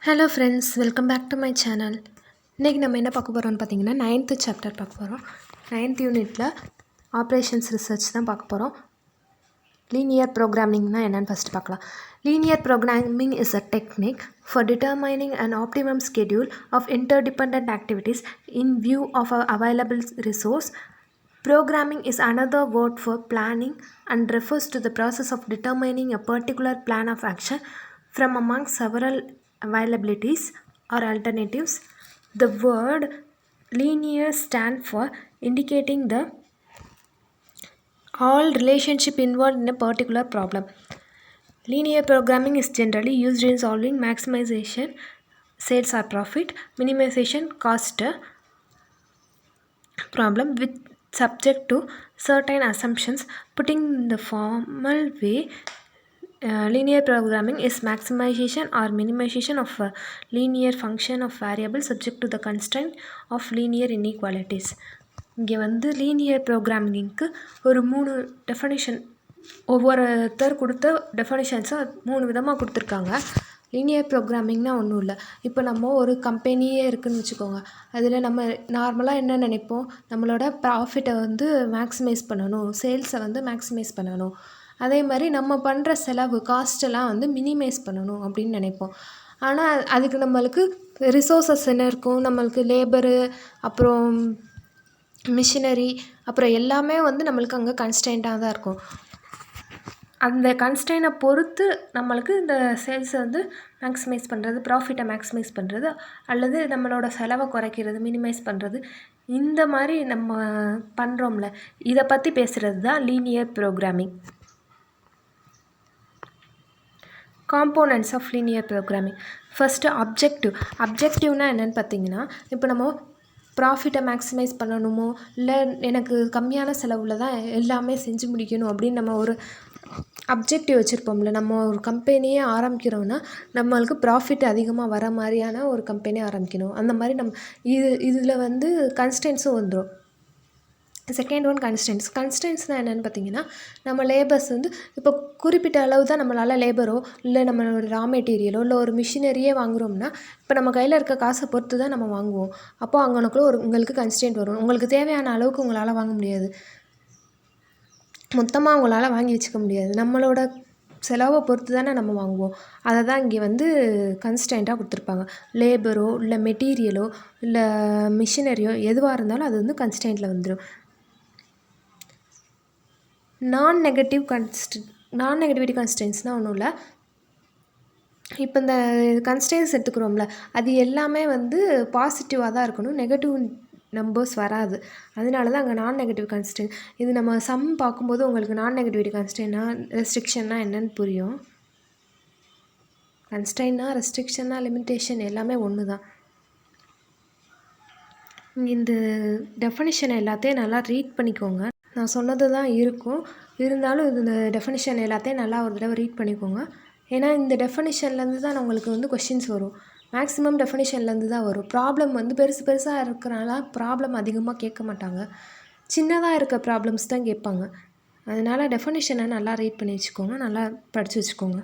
Hello friends, welcome back to my channel. இன்றைக்கி நம்ம என்ன பார்க்க போகிறோம்னு பார்த்தீங்கன்னா 9th சாப்டர் பார்க்க போகிறோம். 9th யூனிட்டில் ஆப்ரேஷன்ஸ் ரிசர்ச் தான் பார்க்க போகிறோம். லீனியர் ப்ரோக்ராமிங்னா என்னென்னு ஃபஸ்ட் பார்க்கலாம். Linear programming is a technique for determining an optimum schedule of interdependent activities in view of a available resource. Programming is another word for planning and refers to the process of determining a particular plan of action from among several availabilities or alternatives. The word linear stands for indicating the all relationship involved in a particular problem. Linear programming is generally used in solving maximization, sales or profit, minimization, cost problem with subject to certain assumptions. Putting in the formal way, linear programming is maximization or minimization of a linear function of variables subject to the constraint of linear inequalities. இங்கே வந்து linear ப்ரோக்ராமிங்க்கு ஒரு 3 definition ஒவ்வொருத்தர் கொடுத்த டெஃபனிஷன்ஸை 3 விதமாக கொடுத்துருக்காங்க. Linear ப்ரோக்ராமிங்னா ஒன்றும் இல்லை. இப்போ நம்ம ஒரு கம்பெனியே இருக்குதுன்னு வச்சுக்கோங்க. அதில் நம்ம நார்மலாக என்ன நினைப்போம், நம்மளோட ப்ராஃபிட்டை வந்து மேக்ஸிமைஸ் பண்ணணும், சேல்ஸை வந்து மேக்ஸிமைஸ் பண்ணணும். அதே மாதிரி நம்ம பண்ணுற செலவு காஸ்ட்டெல்லாம் வந்து மினிமைஸ் பண்ணணும் அப்படின்னு நினைப்போம். ஆனால் அதுக்கு நம்மளுக்கு ரிசோர்ஸஸ் என்ன இருக்கும், நம்மளுக்கு லேபரு, அப்புறம் மிஷினரி, அப்புறம் எல்லாமே வந்து நம்மளுக்கு அங்கே கன்ஸ்டன்ட்டாக தான் இருக்கும். அந்த கன்ஸ்டன்ட்டை பொறுத்து நம்மளுக்கு இந்த சேல்ஸை வந்து மேக்ஸிமைஸ் பண்ணுறது, ப்ராஃபிட்டை மேக்ஸிமைஸ் பண்ணுறது, அல்லது நம்மளோட செலவை குறைக்கிறது, மினிமைஸ் பண்ணுறது, இந்த மாதிரி நம்ம பண்ணுறோம்ல, இதை பற்றி பேசுகிறது தான் linear programming. Components of linear programming. First அப்ஜெக்டிவ்னால் என்னென்னு பார்த்தீங்கன்னா, இப்போ நம்ம ப்ராஃபிட்டை மேக்ஸிமைஸ் பண்ணணுமோ, இல்லை எனக்கு கம்மியான செலவில் தான் எல்லாமே செஞ்சு முடிக்கணும் அப்படின்னு நம்ம ஒரு அப்ஜெக்டிவ் வச்சுருப்போம்ல. நம்ம ஒரு கம்பெனியே ஆரம்பிக்கிறோன்னா நம்மளுக்கு ப்ராஃபிட் அதிகமாக வர மாதிரியான ஒரு கம்பெனி ஆரம்பிக்கணும். அந்த மாதிரி இதில் வந்து கன்ஸ்டன்ட்ஸும் வந்துடும். செகண்ட் ஒன் கன்ஸ்டன்ட்ஸ்னால் என்னென்னு பார்த்தீங்கன்னா, நம்ம லேபர்ஸ் வந்து இப்போ குறிப்பிட்ட அளவு தான் நம்மளால் லேபரோ, இல்லை நம்மளோட ரா மெட்டீரியலோ, இல்லை ஒரு மிஷினரியே வாங்குகிறோம்னா, இப்போ நம்ம கையில் இருக்க காசை பொறுத்து தான் நம்ம வாங்குவோம். அப்போது அங்கனக்குள்ளே உங்களுக்கு கன்ஸ்டன்ட் வரும். உங்களுக்கு தேவையான அளவுக்கு உங்களால் வாங்க முடியாது, மொத்தமாக உங்களால் வாங்கி வச்சுக்க முடியாது. நம்மளோட செலவை பொறுத்து தானே நம்ம வாங்குவோம். அதை தான் இங்கே வந்து கன்ஸ்டன்ட்டாக கொடுத்துருப்பாங்க. லேபரோ, இல்லை மெட்டீரியலோ, இல்லை மிஷினரியோ எதுவாக இருந்தாலும் அது வந்து கன்ஸ்டன்ட்டில் வந்துடும். நான் நெகட்டிவிட்டி கன்ஸ்டன்ட்ஸ்னால் ஒன்றும் இல்லை. இப்போ இந்த கன்ஸ்டன்ட்ஸ் எடுத்துக்கிறோம்ல, அது எல்லாமே வந்து பாசிட்டிவாக தான் இருக்கணும், நெகட்டிவ் நம்பர்ஸ் வராது. அதனால தான் அங்கே நான் நெகட்டிவ் கன்ஸ்டன்ட். இது நம்ம சம் பார்க்கும்போது உங்களுக்கு நான் நெகட்டிவிட்டி கன்ஸ்டன்ட்னா ரெஸ்ட்ரிக்ஷன்னா என்னென்னு புரியும். கன்ஸ்டன்ட்னா ரெஸ்ட்ரிக்ஷன்னா லிமிட்டேஷன் எல்லாமே ஒன்று தான். இந்த டெஃபனிஷன் எல்லாத்தையும் நல்லா ரீட் பண்ணிக்கோங்க. நான் சொன்னது தான் இருக்கும், இருந்தாலும் இந்த டெஃபனிஷன் எல்லாத்தையும் நல்லா ஒரு தடவை ரீட் பண்ணிக்கோங்க. ஏன்னா இந்த டெஃபனிஷன்லேருந்து தான் உங்களுக்கு வந்து கொஷின்ஸ் வரும். மேக்ஸிமம் டெஃபனிஷன்லேருந்து தான் வரும். ப்ராப்ளம் வந்து பெருசாக இருக்கிறனால ப்ராப்ளம் அதிகமாக கேட்க மாட்டாங்க, சின்னதாக இருக்க ப்ராப்ளம்ஸ் தான் கேட்பாங்க. அதனால் டெஃபனிஷனை நல்லா ரீட் பண்ணி வச்சுக்கோங்க, நல்லா படித்து வச்சுக்கோங்க.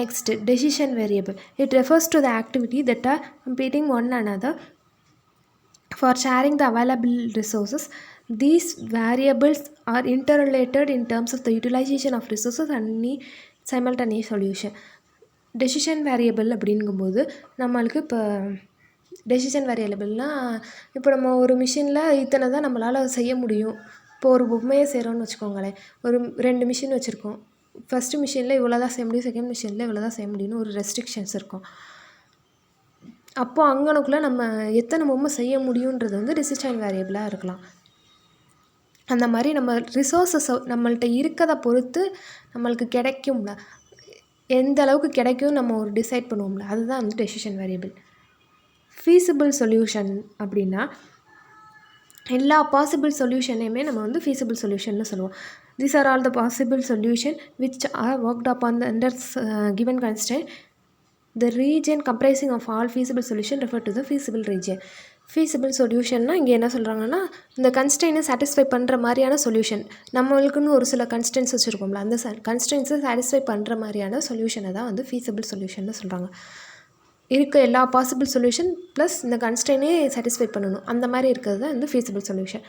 Next, decision variable. It refers to the activity that are competing one another for sharing the available resources. These variables are interrelated in terms of the utilization of resources and simultaneous solution. Decision variable அப்படிங்கும்போது நம்மளுக்கு இப்போ decision வேரியபிள்னால், இப்போ நம்ம ஒரு மிஷினில் இத்தனை தான் நம்மளால் செய்ய முடியும். இப்போ ஒரு பொம்மையை செய்கிறோன்னு வச்சுக்கோங்களேன். ஒரு 2 மிஷின் வச்சுருக்கோம். ஃபஸ்ட்டு மிஷினில் இவ்வளோ தான் செய்ய முடியும், செகண்ட் மிஷினில் இவ்வளோ தான் செய்ய முடியும்னு ஒரு ரெஸ்ட்ரிக்ஷன்ஸ் இருக்கும். அப்போது அங்கனக்குள்ளே நம்ம எத்தனை பொம்மை செய்ய முடியுன்றது வந்து டெசிஷன் வேரியபிளாக இருக்கலாம். அந்த மாதிரி நம்ம ரிசோர்ஸஸ் நம்மள்கிட்ட இருக்கிறத பொறுத்து நம்மளுக்கு கிடைக்கும்ல, எந்த அளவுக்கு கிடைக்கும் நம்ம ஒரு டிசைட் பண்ணுவோம்ல, அதுதான் வந்து டெசிஷன் வேரியபிள். ஃபீஸிபிள் சொல்யூஷன் அப்படின்னா எல்லா பாசிபிள் சொல்யூஷனையுமே நம்ம வந்து ஃபீஸிபிள் சொல்யூஷன்னு சொல்லுவோம். These are all the possible solution which are worked upon under given constraint. The region comprising of all feasible solution refer to the feasible region. feasible சொல்யூஷன்னா இங்கே என்ன சொல்கிறாங்கன்னா இந்த கன்ஸ்டெயினை satisfy பண்ணுற மாதிரியான சொல்யூஷன். நம்மளுக்குன்னு ஒரு சில கன்ஸ்டன்ஸ் வச்சுருக்கோம்ல, அந்த கன்ஸ்டன்ஸை சாட்டிஸ்ஃபை பண்ணுற மாதிரியான சொல்யூஷனை தான் வந்து feasible சொல்யூஷன்னு சொல்கிறாங்க. இருக்க எல்லா பாசிபிள் சொல்யூஷன் ப்ளஸ் இந்த கன்ஸ்டெயினே சாட்டிஸ்ஃபை பண்ணணும், அந்த மாதிரி இருக்கிறது தான் வந்து feasible சொல்யூஷன்.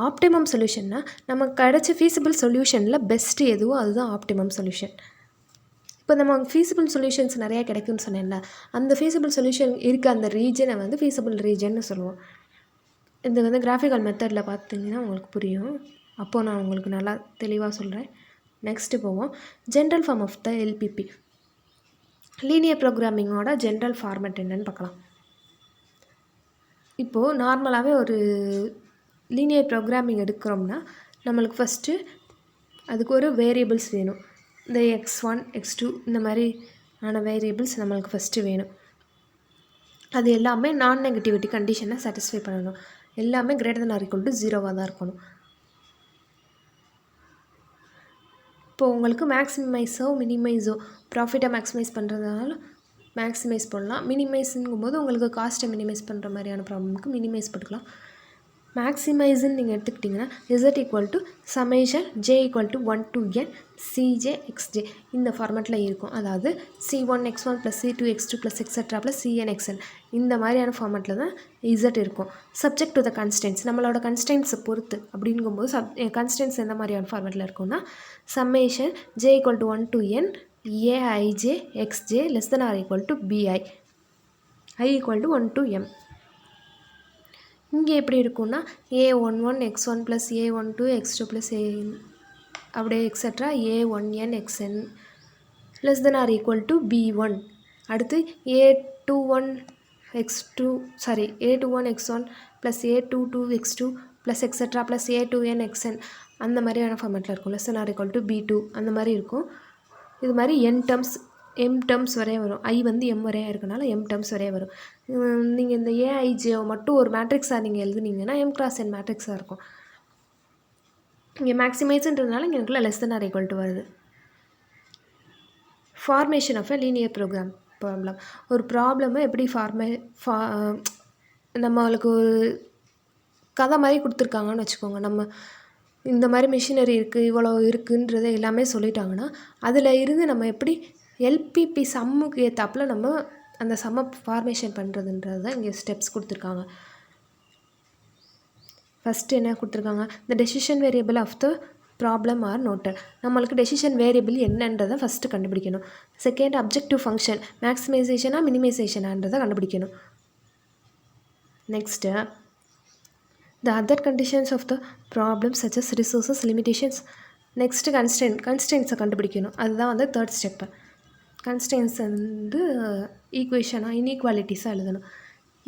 ஆப்டிமம் சொல்யூஷன்னா நமக்கு கிடச்ச feasible சொல்யூஷனில் பெஸ்ட்டு எதுவோ அதுதான் ஆப்டிமம் சொல்யூஷன். இப்போ நம்ம feasible சொல்யூஷன்ஸ் நிறையா கிடைக்கும்னு சொன்னேன்ல, அந்த feasible சொல்யூஷன் இருக்க அந்த ரீஜனை வந்து feasible ரீஜன்னு சொல்லுவோம். இது வந்து கிராஃபிக்கல் மெத்தடில் பார்த்தீங்கன்னா உங்களுக்கு புரியும். அப்போது நான் உங்களுக்கு நல்லா தெளிவாக சொல்கிறேன். நெக்ஸ்ட்டு போவோம். General form of the LPP. Linear ப்ரோக்ராமிங்கோட ஜென்ரல் ஃபார்மேட் என்னன்னு பார்க்கலாம். இப்போது நார்மலாகவே ஒரு லீனியர் ப்ரோக்ராமிங் எடுக்கிறோம்னா நம்மளுக்கு ஃபஸ்ட்டு அதுக்கு ஒரு வேரியபிள்ஸ் வேணும். இந்த x1 x2 இந்த மாதிரி ஆன வேரியபிள்ஸ் நம்மளுக்கு ஃபஸ்ட்டு வேணும். அது எல்லாமே நான் நெகட்டிவிட்டி கண்டிஷனை சாட்டிஸ்ஃபை பண்ணணும். எல்லாமே greater than or equal to 0வாக தான் இருக்கணும். இப்போது உங்களுக்கு மேக்ஸிமைஸோ மினிமைஸோ ப்ராஃபிட்டை மேக்ஸிமைஸ் பண்ணுறதுனால மேக்ஸிமைஸ் பண்ணலாம். மினிமைஸுங்கும் போது உங்களுக்கு காஸ்ட்டை மினிமைஸ் பண்ணுற மாதிரியான ப்ராப்ளமுக்கு மினிமைஸ் போட்டுக்கலாம். மேக்ஸிமைஸுன்னு நீங்கள் எடுத்துக்கிட்டிங்கன்னா z equal to summation j equal to 1 to n cj xj இந்த ஃபார்மேட்டில் இருக்கும். அதாவது c1 x1 + c2 x2 + etcetera + cn xn இந்த மாதிரியான ஃபார்மேட்டில் தான் z இருக்கும். சப்ஜெக்ட் டு த கன்ஸ்டன்ஸ், நம்மளோட கன்ஸ்டன்ஸை பொறுத்து அப்படிங்கும்போது கன்ஸ்டன்ஸ் எந்த மாதிரியான ஃபார்மேட்டில் இருக்கும்னா summation j equal to 1 to n aij xj <= bi i equal to 1 to m. இங்கே எப்படி இருக்குன்னா a11 x1 + a12 x2 + a அப்படியே எக்ஸெட்ரா a1n xn <= b1. அடுத்து a21 x1 + a22 x2 + etcetera + a2n xn அந்த மாதிரியான ஃபார்மேட்டில் இருக்கும். <= b2 அந்த மாதிரி இருக்கும். இது மாதிரி m டேர்ம்ஸ் வரைய வரும். i வந்து m வரையா இருக்கனால m டேர்ம்ஸ் வரைய வரும். நீங்கள் இந்த ஏஐஜியை மட்டும் ஒரு மேட்ரிக்ஸாக நீங்கள் எழுதுனீங்கன்னா m × n மேட்ரிக்ஸாக இருக்கும். இங்கே மேக்ஸிமைஸுன்றதுனால இங்கே எனக்கு <= வருது. Formation of a linear problem. ஒரு ப்ராப்ளமை எப்படி நம்மளுக்கு ஒரு கதை மாதிரி கொடுத்துருக்காங்கன்னு வச்சுக்கோங்க. நம்ம இந்த மாதிரி மிஷினரி இருக்குது, இவ்வளோ இருக்குன்றதை எல்லாமே சொல்லிட்டாங்கன்னா அதில் இருந்து நம்ம எப்படி எல்பிபி சம்முக்கு ஏற்றாப்புல நம்ம அந்த சம்மை ஃபார்மேஷன் பண்ணுறதுன்றது தான் இங்கே ஸ்டெப்ஸ் கொடுத்துருக்காங்க. ஃபஸ்ட்டு என்ன கொடுத்துருக்காங்க, இந்த decision variable of the problem are noted. நம்மளுக்கு டெசிஷன் வேரியபிள் என்னன்றதை ஃபஸ்ட்டு கண்டுபிடிக்கணும். செகண்ட் அப்ஜெக்டிவ் ஃபங்க்ஷன் மேக்ஸிமைசேஷனாக மினிமைசேஷனான்றதை கண்டுபிடிக்கணும். Next the other conditions of the problem such as resources limitations. Next கன்ஸ்டன்ஸை கண்டுபிடிக்கணும். அதுதான் வந்து தேர்ட் ஸ்டெப்பு. கன்ஸ்டன்ஸ் வந்து ஈக்குவேஷனாக இன்இக்வாலிட்டிஸாக எழுதணும்.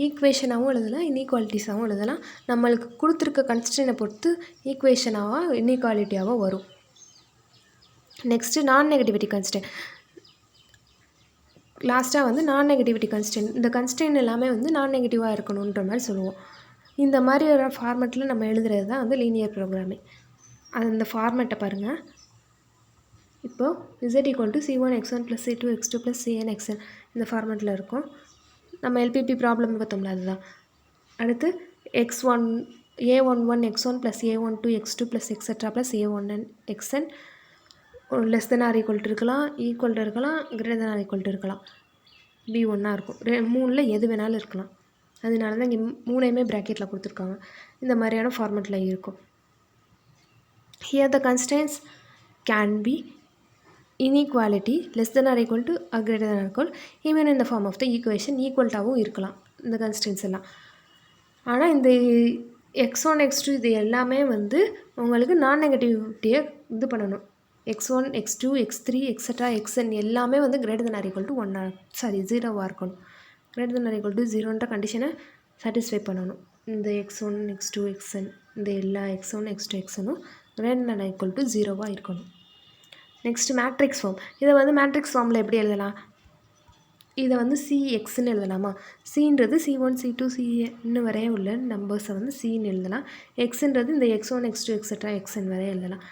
ஈக்குவேஷனாகவும் எழுதலாம், இன்இக்வாலிட்டிஸாகவும் எழுதலாம். நம்மளுக்கு கொடுத்துருக்க கன்ஸ்டன்ட்டை பொறுத்து ஈக்குவேஷனாக இன்இக்வாலிட்டியாகவும் வரும். நெக்ஸ்ட்டு நான் நெகட்டிவிட்டி கன்ஸ்டன்ட். லாஸ்ட்டாக வந்து நான் நெகட்டிவிட்டி கன்ஸ்டன்ட். இந்த கன்ஸ்டன்ட் எல்லாமே வந்து நான் நெகட்டிவாக இருக்கணுன்ற மாதிரி சொல்லுவோம். இந்த மாதிரி ஒரு ஃபார்மேட்டில் நம்ம எழுதுறது தான் வந்து லீனியர் ப்ரோக்ராமிங். அந்த ஃபார்மேட்டை பாருங்கள். இப்போது z equal to c1 x1 + c2 x2 + cn xn இந்த ஃபார்மேட்டில் இருக்கும். நம்ம எல்பிபி ப்ராப்ளம் பார்த்தோம்ல அதுதான். அடுத்து a11 x1 + a12 x2 + etcetera + a1n xn <= இருக்கலாம், ஈக்குவல் இருக்கலாம், <= இருக்கலாம், b1 இருக்கும். மூணில் எது வேணாலும் இருக்கலாம். அதனால தான் இங்கே மூணையுமே ப்ராக்கெட்டில் கொடுத்துருக்காங்க. இந்த மாதிரியான ஃபார்மேட்டில் இருக்கும். Here the constraints can be inequality <= or greater than or equal even in the form of the equation ஈக்குவல்ட்டாகவும் இருக்கலாம் இந்த கன்ஸ்டன்ஸ் எல்லாம். ஆனால் இந்த x1 x2 இது எல்லாமே வந்து உங்களுக்கு நான் நெகட்டிவிட்டியை இது பண்ணணும். x1 x2 x3 etcetera xn எல்லாமே வந்து <= or 0வாக இருக்கணும். <= 0ன்ற கண்டிஷனை சாட்டிஸ்ஃபை பண்ணணும். இந்த x1 x2 xn இந்த எல்லா x1 x2 xnனும் <= 0வாக இருக்கணும். Next matrix form. இதை வந்து மேட்ரிக்ஸ் ஃபார்மில் எப்படி எழுதலாம், இதை வந்து cxன்னு எழுதலாமா. cன்றது c1 c2 cn வரைய உள்ள நம்பர்ஸை வந்து cன்னு எழுதலாம். xன்றது இந்த x1 x2 எக்ஸெட்ரா xn வரைய எழுதலாம்.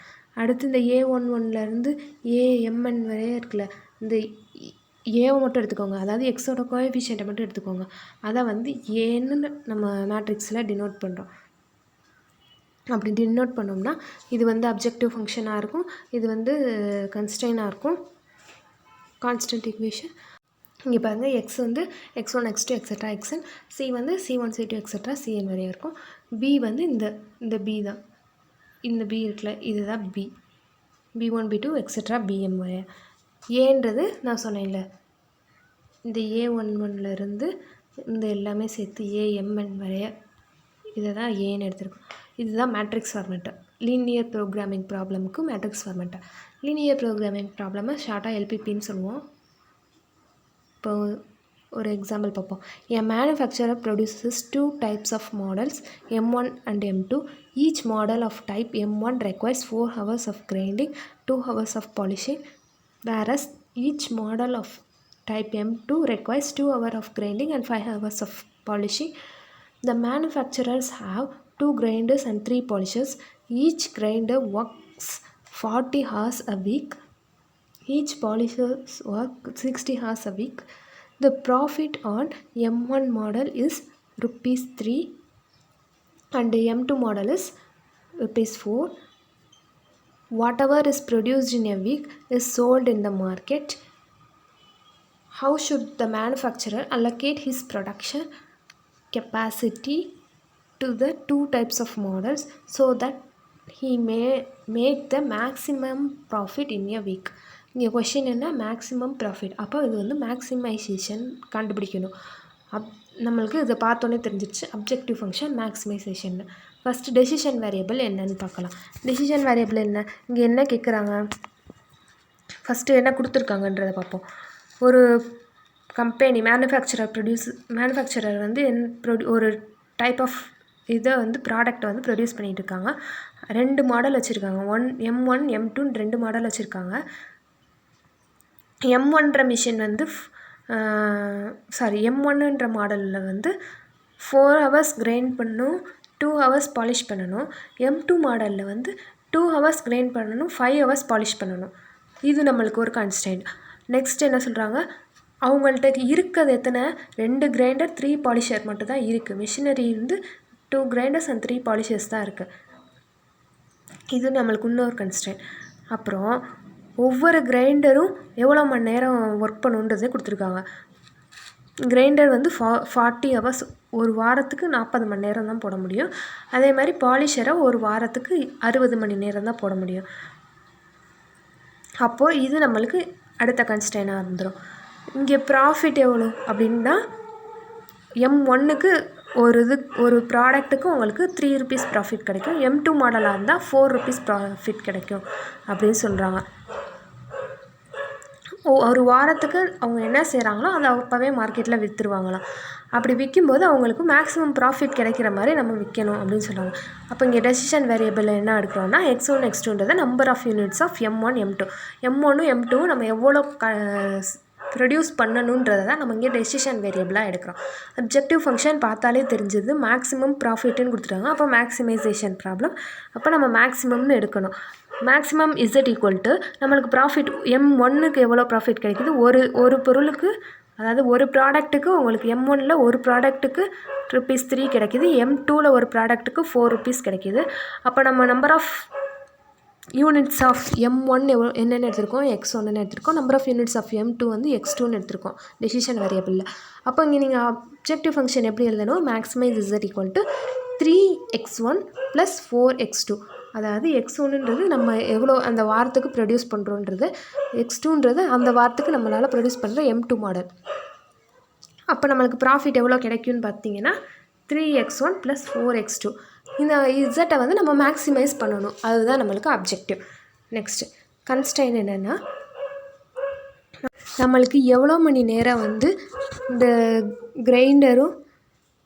அடுத்து இந்த a11லேருந்து amn வரைய இருக்குல்ல, இந்த ஏவை மட்டும் எடுத்துக்கோங்க, அதாவது எக்ஸோட கோஎஃபிஷியண்ட்டை மட்டும் எடுத்துக்கோங்க. அதை வந்து ஏன்னு நம்ம மேட்ரிக்ஸில் டினோட் பண்ணுறோம். அப்படி டினோட் பண்ணோம்னா இது வந்து அப்ஜெக்டிவ் ஃபங்க்ஷனாக இருக்கும், இது வந்து கன்ஸ்ட்ரெயினாக இருக்கும், கான்ஸ்டன்ட் ஈக்குவேஷன். இங்கே பாருங்கள், எக்ஸ் வந்து x1 x2 extra xn, C வந்து c1 c2 எக்ஸட்ரா cn வரையும் இருக்கும். பி வந்து இந்த பி தான், இந்த பி இருக்குல்ல, இதுதான் B, b1 b2 extra bm வரைய. ஏன்றது நான் சொன்னேன்ல, இந்த a11லேருந்து இந்த எல்லாமே சேர்த்து amn வரைய இதை தான் ஏன்னு எடுத்துருக்கோம். இதுதான் மேட்ரிக்ஸ் ஃபார்மேட்டு. லீனியர் ப்ரோக்ராமிங் ப்ராப்ளமுக்கு மேட்ரிக்ஸ் ஃபார்மேட்டு. லீனியர் ப்ரோக்ராமிங் ப்ராப்ளமை ஷார்ட்டாக எல்பிபின்னு சொல்லுவோம். இப்போ ஒரு எக்ஸாம்பிள் பார்ப்போம். A manufacturer produces 2 types of models, M1 and M2. Each model of type M1 requires 4 hours of grinding, 2 hours of polishing, whereas each model of type M2 requires 2 hours of grinding and 5 hours of polishing. The manufacturers have 2 grinders and 3 polishers. Each grinder works 40 hours a week. Each polishers work 60 hours a week. The profit on M1 model is ₹3 and M2 model is ₹4. Whatever is produced in a week is sold in the market. How should the manufacturer allocate his production capacity to the 2 types of models so that he may make the maximum profit in a week? இங்கே question என்ன, maximum profit. அப்போ இது வந்து maximisation கண்டுபிடிக்கணும். நம்மளுக்கு இதை பார்த்தோன்னே தெரிஞ்சிருச்சு, objective function maximisation. First decision variable என்னன்னு பார்க்கலாம். டெசிஷன் வேரியபிள் என்ன, இங்கே என்ன கேட்குறாங்க, ஃபஸ்ட்டு என்ன கொடுத்துருக்காங்கன்றதை பார்ப்போம். ஒரு கம்பெனி மேனுஃபேக்சரர் வந்து ஒரு டைப் ஆஃப் இதை வந்து ப்ராடக்டை வந்து ப்ரொடியூஸ் பண்ணிகிட்டு இருக்காங்க. 2 மாடல் வச்சுருக்காங்க, M1 M2 2 மாடல் வச்சுருக்காங்க. M1ன்ற மிஷின் வந்து M1ன்ற மாடலில் வந்து 4 hours கிரைண்ட் பண்ணணும், 2 hours பாலிஷ் பண்ணணும். M2 மாடலில் வந்து 2 hours கிரைண்ட் பண்ணணும், 5 hours பாலிஷ் பண்ணணும். இது நம்மளுக்கு ஒரு கான்ஸ்டன்ட். நெக்ஸ்ட் என்ன சொல்கிறாங்க, அவங்கள்ட்ட இருக்கிறது எத்தனை, 2 கிரைண்டர் 3 பாலிஷர் மட்டும் தான் இருக்குது. மிஷினரி வந்து 2 கிரைண்டர்ஸ் அண்ட் 3 பாலிஷர்ஸ் தான் இருக்குது. இது நம்மளுக்கு இன்னொரு கன்ஸ்டன்ட். அப்புறம் ஒவ்வொரு கிரைண்டரும் எவ்வளோ மணி நேரம் ஒர்க் பண்ணுன்றதே கொடுத்துருக்காங்க. கிரைண்டர் வந்து 40 hours, ஒரு வாரத்துக்கு 40 மணி நேரம் தான் போட முடியும். அதே மாதிரி பாலிஷரை ஒரு வாரத்துக்கு 60 மணி நேரம் தான் போட முடியும். அப்போது இது நம்மளுக்கு அடுத்த கன்ஸ்டன்டாக இருந்துடும். இங்கே ப்ராஃபிட் எவ்வளோ அப்படின்னா, M1க்கு ஒரு ப்ராடக்ட்டுக்கு உங்களுக்கு ₹3 ப்ராஃபிட் கிடைக்கும். M2 மாடலாக இருந்தால் ₹4 ப்ராஃபிட் கிடைக்கும் அப்படின்னு சொல்கிறாங்க. ஒரு வாரத்துக்கு அவங்க என்ன செய்கிறாங்களோ அதை அப்போவே மார்க்கெட்டில் விற்றுருவாங்களாம். அப்படி விற்கும்போது அவங்களுக்கு மேக்ஸிமம் ப்ராஃபிட் கிடைக்கிற மாதிரி நம்ம விற்கணும் அப்படின்னு சொல்லுவாங்க. அப்போ இங்கே டெசிஷன் வேரியபிள் என்ன எடுக்கிறோன்னா, x1 x2ன்றது number of units of M1 M2. M1 M2 நம்ம எவ்வளோ ப்ரொடியூஸ் பண்ணணுன்றதை தான் நம்ம இங்கே டெசிஷன் வேரியபிளாக எடுக்கிறோம். அப்ஜெக்டிவ் ஃபங்க்ஷன் பார்த்தாலே தெரிஞ்சது, மேக்ஸிமம் ப்ராஃபிட்டுன்னு கொடுத்துட்டாங்க. அப்போ மேக்ஸிமைசேஷன் ப்ராப்ளம். அப்போ நம்ம மேக்ஸிமம்னு எடுக்கணும். மேக்ஸிமம் இஸ் ஈக்குவல் டு நம்மளுக்கு ப்ராஃபிட் M1க்கு எவ்வளோ ப்ராஃபிட் கிடைக்குது, ஒரு பொருளுக்கு, அதாவது ஒரு ப்ராடக்ட்டுக்கு உங்களுக்கு M1ல் ஒரு ப்ராடக்ட்டுக்கு ₹3 கிடைக்கிது, M2ல் ஒரு ப்ராடக்ட்டுக்கு ₹4 கிடைக்கிது. அப்போ நம்ம number of units of M1 என்னென்னு எடுத்திருக்கோம், x1ன்னு எடுத்திருக்கோம். Number of units of M2 வந்து x2ன்னு எடுத்திருக்கோம் டெசிஷன் வேரியபிளில். அப்போ இங்கே நீங்கள் அப்ஜெக்டிவ் ஃபங்க்ஷன் எப்படி எழுதணும், maximise is equal to 3x1 + 4x2. அதாவது x1ன்றது நம்ம எவ்வளோ அந்த வாரத்துக்கு ப்ரொடியூஸ் பண்ணுறோன்றது, x2ன்றது அந்த வாரத்துக்கு நம்மளால் ப்ரொடியூஸ் பண்ணுற M2 மாடல். அப்போ நம்மளுக்கு ப்ராஃபிட் எவ்வளோ கிடைக்கும்னு பார்த்தீங்கன்னா 3x1 + 4x2. இந்த இசட்டை வந்து நம்ம மேக்ஸிமைஸ் பண்ணணும், அதுதான் நம்மளுக்கு அப்ஜெக்டிவ். நெக்ஸ்ட்டு கன்ஸ்ட்ரெயின்ட் என்னென்னா, நம்மளுக்கு எவ்வளோ மணி நேரம் வந்து இந்த கிரைண்டரும்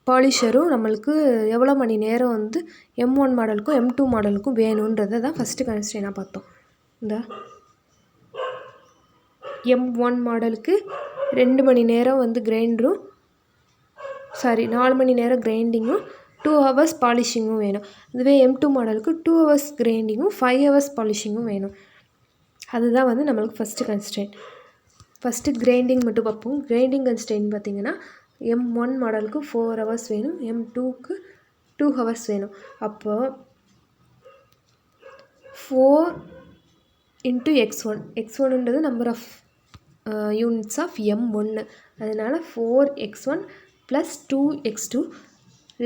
பாலிஷரும் நம்மளுக்கு எவ்வளோ மணி நேரம் வந்து M1 மாடலுக்கும் M2 மாடலுக்கும் வேணுன்றதை தான் ஃபஸ்ட்டு கன்ஸ்ட்ரெயினாக பார்த்தோம். இந்த M1 மாடலுக்கு 2 மணி நேரம் வந்து கிரைண்டரும் 4 மணி நேரம் கிரைண்டிங்கும் 2 hours பாலிஷிங்கும் வேணும். இதுவே M2 மாடலுக்கு 2 hours கிரைண்டிங்கும் 5 hours பாலிஷிங்கும் வேணும். அதுதான் வந்து நம்மளுக்கு ஃபஸ்ட்டு கன்ஸ்ட்ரெயின்ட். ஃபஸ்ட்டு கிரைண்டிங் மட்டும் பார்ப்போம். கிரைண்டிங் கன்ஸ்ட்ரெயின்ட் பார்த்திங்கன்னா M1 மாடலுக்கு 4 hours வேணும், M2க்கு 2 hours வேணும். அப்போது 4 into x1, x1ன்றது number of units of M1, அதனால் 4x1 + 2x2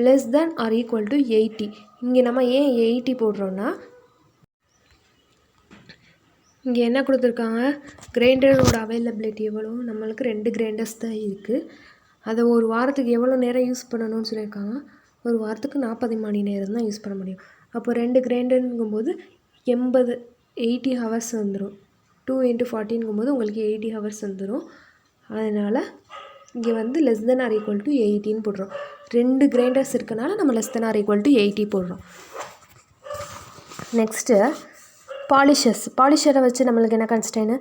less than or equal to 80. இங்கே நம்ம ஏன் 80 போடுறோன்னா, இங்கே என்ன கொடுத்துருக்காங்க, கிரைண்டரோட அவைலபிலிட்டி எவ்வளோ, நம்மளுக்கு 2 கிரைண்டர்ஸ் தான் இருக்குது. அதை ஒரு வாரத்துக்கு எவ்வளோ நேரம் யூஸ் பண்ணணும்னு சொல்லியிருக்காங்க. ஒரு வாரத்துக்கு 40 மணி நேரம் தான் யூஸ் பண்ண முடியும். அப்போ 2 கிரைண்டருங்கும்போது 80 ஹவர்ஸ் வந்துடும். 2 × 40ங்கும்போது உங்களுக்கு 80 ஹவர்ஸ் வந்துடும். அதனால் இங்கே வந்து less than or equal to 80ன்னு போடுறோம். 2 கிரைண்டர்ஸ் இருக்கனால நம்ம less than or equal to 80 போடுறோம். நெக்ஸ்ட்டு பாலிஷரை வச்சு நம்மளுக்கு என்ன கன்ஸ்ட்ரெயின்,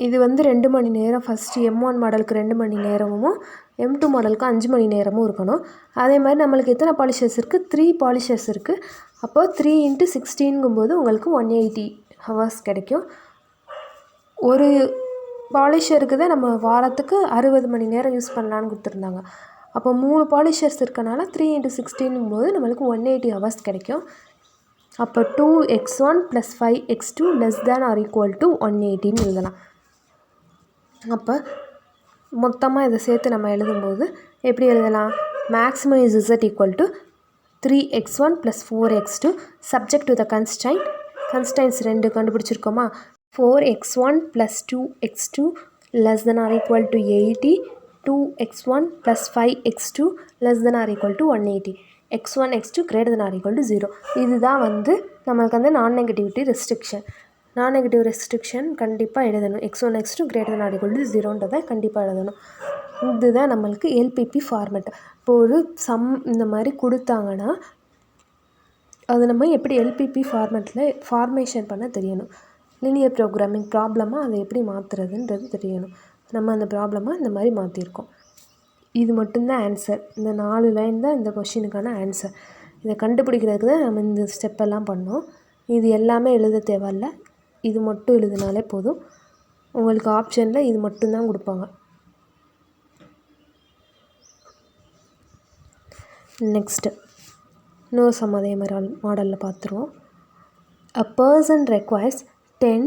இது வந்து 2 மணி நேரம். ஃபஸ்ட்டு M1 மாடலுக்கு 2 மணி நேரமும் M2 மாடலுக்கு 5 மணி நேரமும் இருக்கணும். அதே மாதிரி நம்மளுக்கு எத்தனை பாலிஷர்ஸ் இருக்குது, 3 பாலிஷர்ஸ் இருக்குது. அப்போ 3 × 16ங்கும்போது உங்களுக்கு 180 ஹவர்ஸ் கிடைக்கும். ஒரு பாலிஷருக்கு தான் நம்ம வாரத்துக்கு 60 மணி நேரம் யூஸ் பண்ணலான்னு கொடுத்துருந்தாங்க. அப்போ 3 பாலிஷர்ஸ் இருக்கனால 3 × 16ங்கும்போது நம்மளுக்கு 180 ஹவர்ஸ் கிடைக்கும். அப்போ 2x1 + 5x2 less than or equal to 180ன்னு எழுதலாம். அப்போ மொத்தமாக இதை சேர்த்து நம்ம எழுதும்போது எப்படி எழுதலாம், maximum is z equal to 3x1 + 4x2 subject to the constraints 2 கண்டுபிடிச்சிருக்கோமா. 4x1 + 2x2 less than or equal to 80, 2x1 + 5x2 less than or equal to 180, x1 x2 greater than or equal to 0. இதுதான் வந்து நம்மளுக்கு வந்து நான் negativity restriction கண்டிப்பாக எழுதணும். x1 x2 greater than or equal to 0ன்றதை கண்டிப்பாக எழுதணும். இதுதான் நம்மளுக்கு LPP ஃபார்மேட். இப்போ ஒரு சம் இந்த மாதிரி கொடுத்தாங்கன்னா அது நம்ம எப்படி LPP ஃபார்மேட்டில் ஃபார்மேஷன் பண்ண தெரியணும். லீனியர் ப்ரோக்ராமிங் ப்ராப்ளமாக அதை எப்படி மாற்றுறதுன்றது தெரியணும். நம்ம அந்த ப்ராப்ளமாக இந்த மாதிரி மாற்றிருக்கோம். இது மட்டும்தான் ஆன்சர். இந்த 4 லைன் தான் இந்த கொஷினுக்கான ஆன்சர். இதை கண்டுபிடிக்கிறதுக்கு தான் நம்ம இந்த ஸ்டெப்பெல்லாம் பண்ணோம். இது எல்லாமே எழுத தேவையில்ல, இது மட்டும் எழுதினாலே போதும். உங்களுக்கு ஆப்ஷனில் இது மட்டும்தான் கொடுப்பாங்க. நெக்ஸ்ட்டு இன்னொரு சம் அதே மாதிரி மாடலில் பார்த்துருவோம். A person requires 10,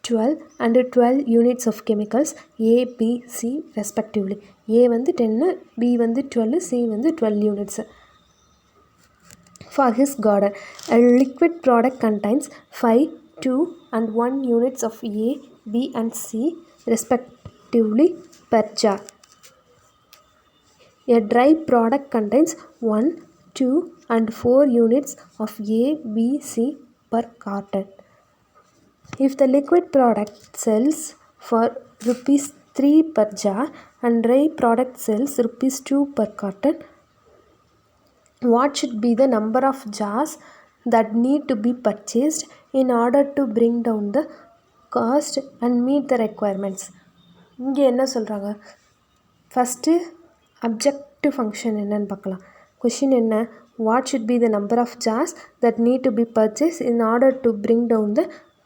12 and 12 units of chemicals A, B, C respectively. A வந்து 10, B வந்து 12, C வந்து 12 units for his garden. A liquid product contains 5, 2 and 1 units of A, B and C respectively per jar. A dry product contains 1, 2 and 4 units of A, B, C per carton. If the liquid product sells for ₹3 per jar and dry product sells ₹2 per carton, what should be the number of jars that need to be purchased in order to bring down the cost and meet the requirements? இங்கே என்ன சொல்கிறாங்க, first objective function என்னன்னு பார்க்கலாம். Question என்ன, what should be the number of jars that need to be purchase in order to bring down the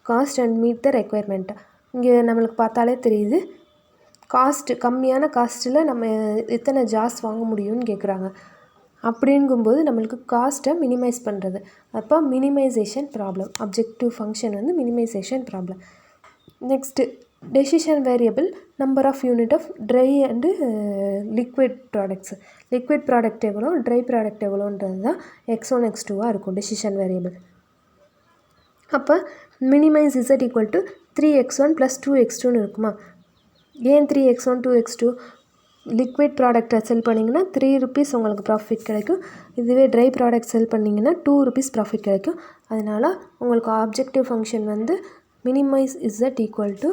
cost and meet the requirement. இங்கே நம்மளுக்கு பார்த்தாலே தெரியுது, காஸ்ட்டு கம்மியான காஸ்ட்டில் நம்ம எத்தனை ஜார்ஸ் வாங்க முடியும்னு கேட்குறாங்க. அப்படிங்கும்போது நம்மளுக்கு காஸ்ட்டை மினிமைஸ் பண்ணுறது. அப்போ மினிமைசேஷன் ப்ராப்ளம். அப்ஜெக்டிவ் ஃபங்க்ஷன் வந்து minimisation problem. Next decision variable number of unit of dry and liquid products. Liquid product எவ்வளோ, ட்ரை ப்ராடக்ட் எவ்வளோன்றது தான் x1 x2வாக இருக்கும் டெசிஷன் வேரியபிள். அப்போ minimise z equal to 3x1 + 2x2ன்னு இருக்குமா. ஏன் 3x1 2x2, லிக்விட் ப்ராடக்டை செல் பண்ணிங்கன்னா ₹3 உங்களுக்கு ப்ராஃபிட் கிடைக்கும். இதுவே ட்ரை ப்ராடக்ட் செல் பண்ணிங்கன்னா ₹2 ப்ராஃபிட் கிடைக்கும். அதனால் உங்களுக்கு ஆப்ஜெக்டிவ் ஃபங்க்ஷன் வந்து minimise z equal to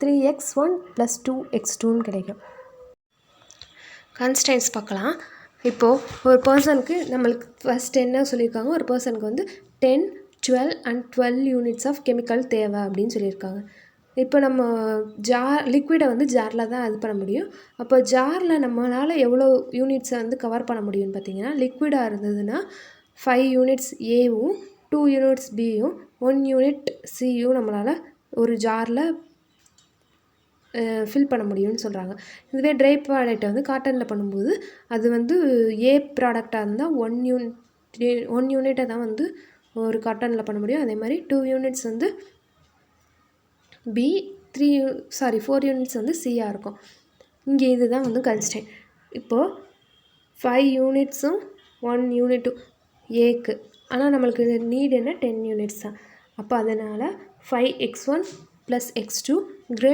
3x1 + 2x2ன்னு கிடைக்கும். கன்ஸ்ட்ரெயின்ஸ் பார்க்கலாம். இப்போது ஒரு பர்சனுக்கு நம்மளுக்கு ஃபஸ்ட் என்ன சொல்லியிருக்காங்க, ஒரு பர்சனுக்கு வந்து 10, 12 and 12 யூனிட்ஸ் ஆஃப் கெமிக்கல் தேவை அப்படின்னு சொல்லியிருக்காங்க. இப்போ நம்ம லிக்விடை வந்து ஜாரில் தான் இது பண்ண முடியும். அப்போ ஜாரில் நம்மளால் எவ்வளோ யூனிட்ஸை வந்து கவர் பண்ண முடியும்னு பார்த்தீங்கன்னா, லிக்விடாக இருந்ததுன்னா 5 யூனிட்ஸ் ஏவும் 2 யூனிட்ஸ் பியும் 1 யூனிட் சியும் நம்மளால் ஒரு ஜாரில் ஃபில் பண்ண முடியும்னு சொல்கிறாங்க. இதுவே ட்ரை ப்ராடக்ட்டை வந்து காட்டனில் பண்ணும்போது அது வந்து ஏ ப்ராடக்டாக இருந்தால் 1 யூனிட்டை தான் வந்து ஒரு காட்டனில் பண்ண முடியும். அதே மாதிரி 2 யூனிட்ஸ் வந்து பி 4 யூனிட்ஸ் வந்து சியாக இருக்கும். இங்கே இதுதான் வந்து கன்ஸ்டன்ட். இப்போது 5 யூனிட்ஸும் 1 யூனிட்டும் ஏக்கு, ஆனால் நம்மளுக்கு நீட் என்ன 10 யூனிட்ஸ் தான். அப்போ அதனால் 5x1 + x2 ≥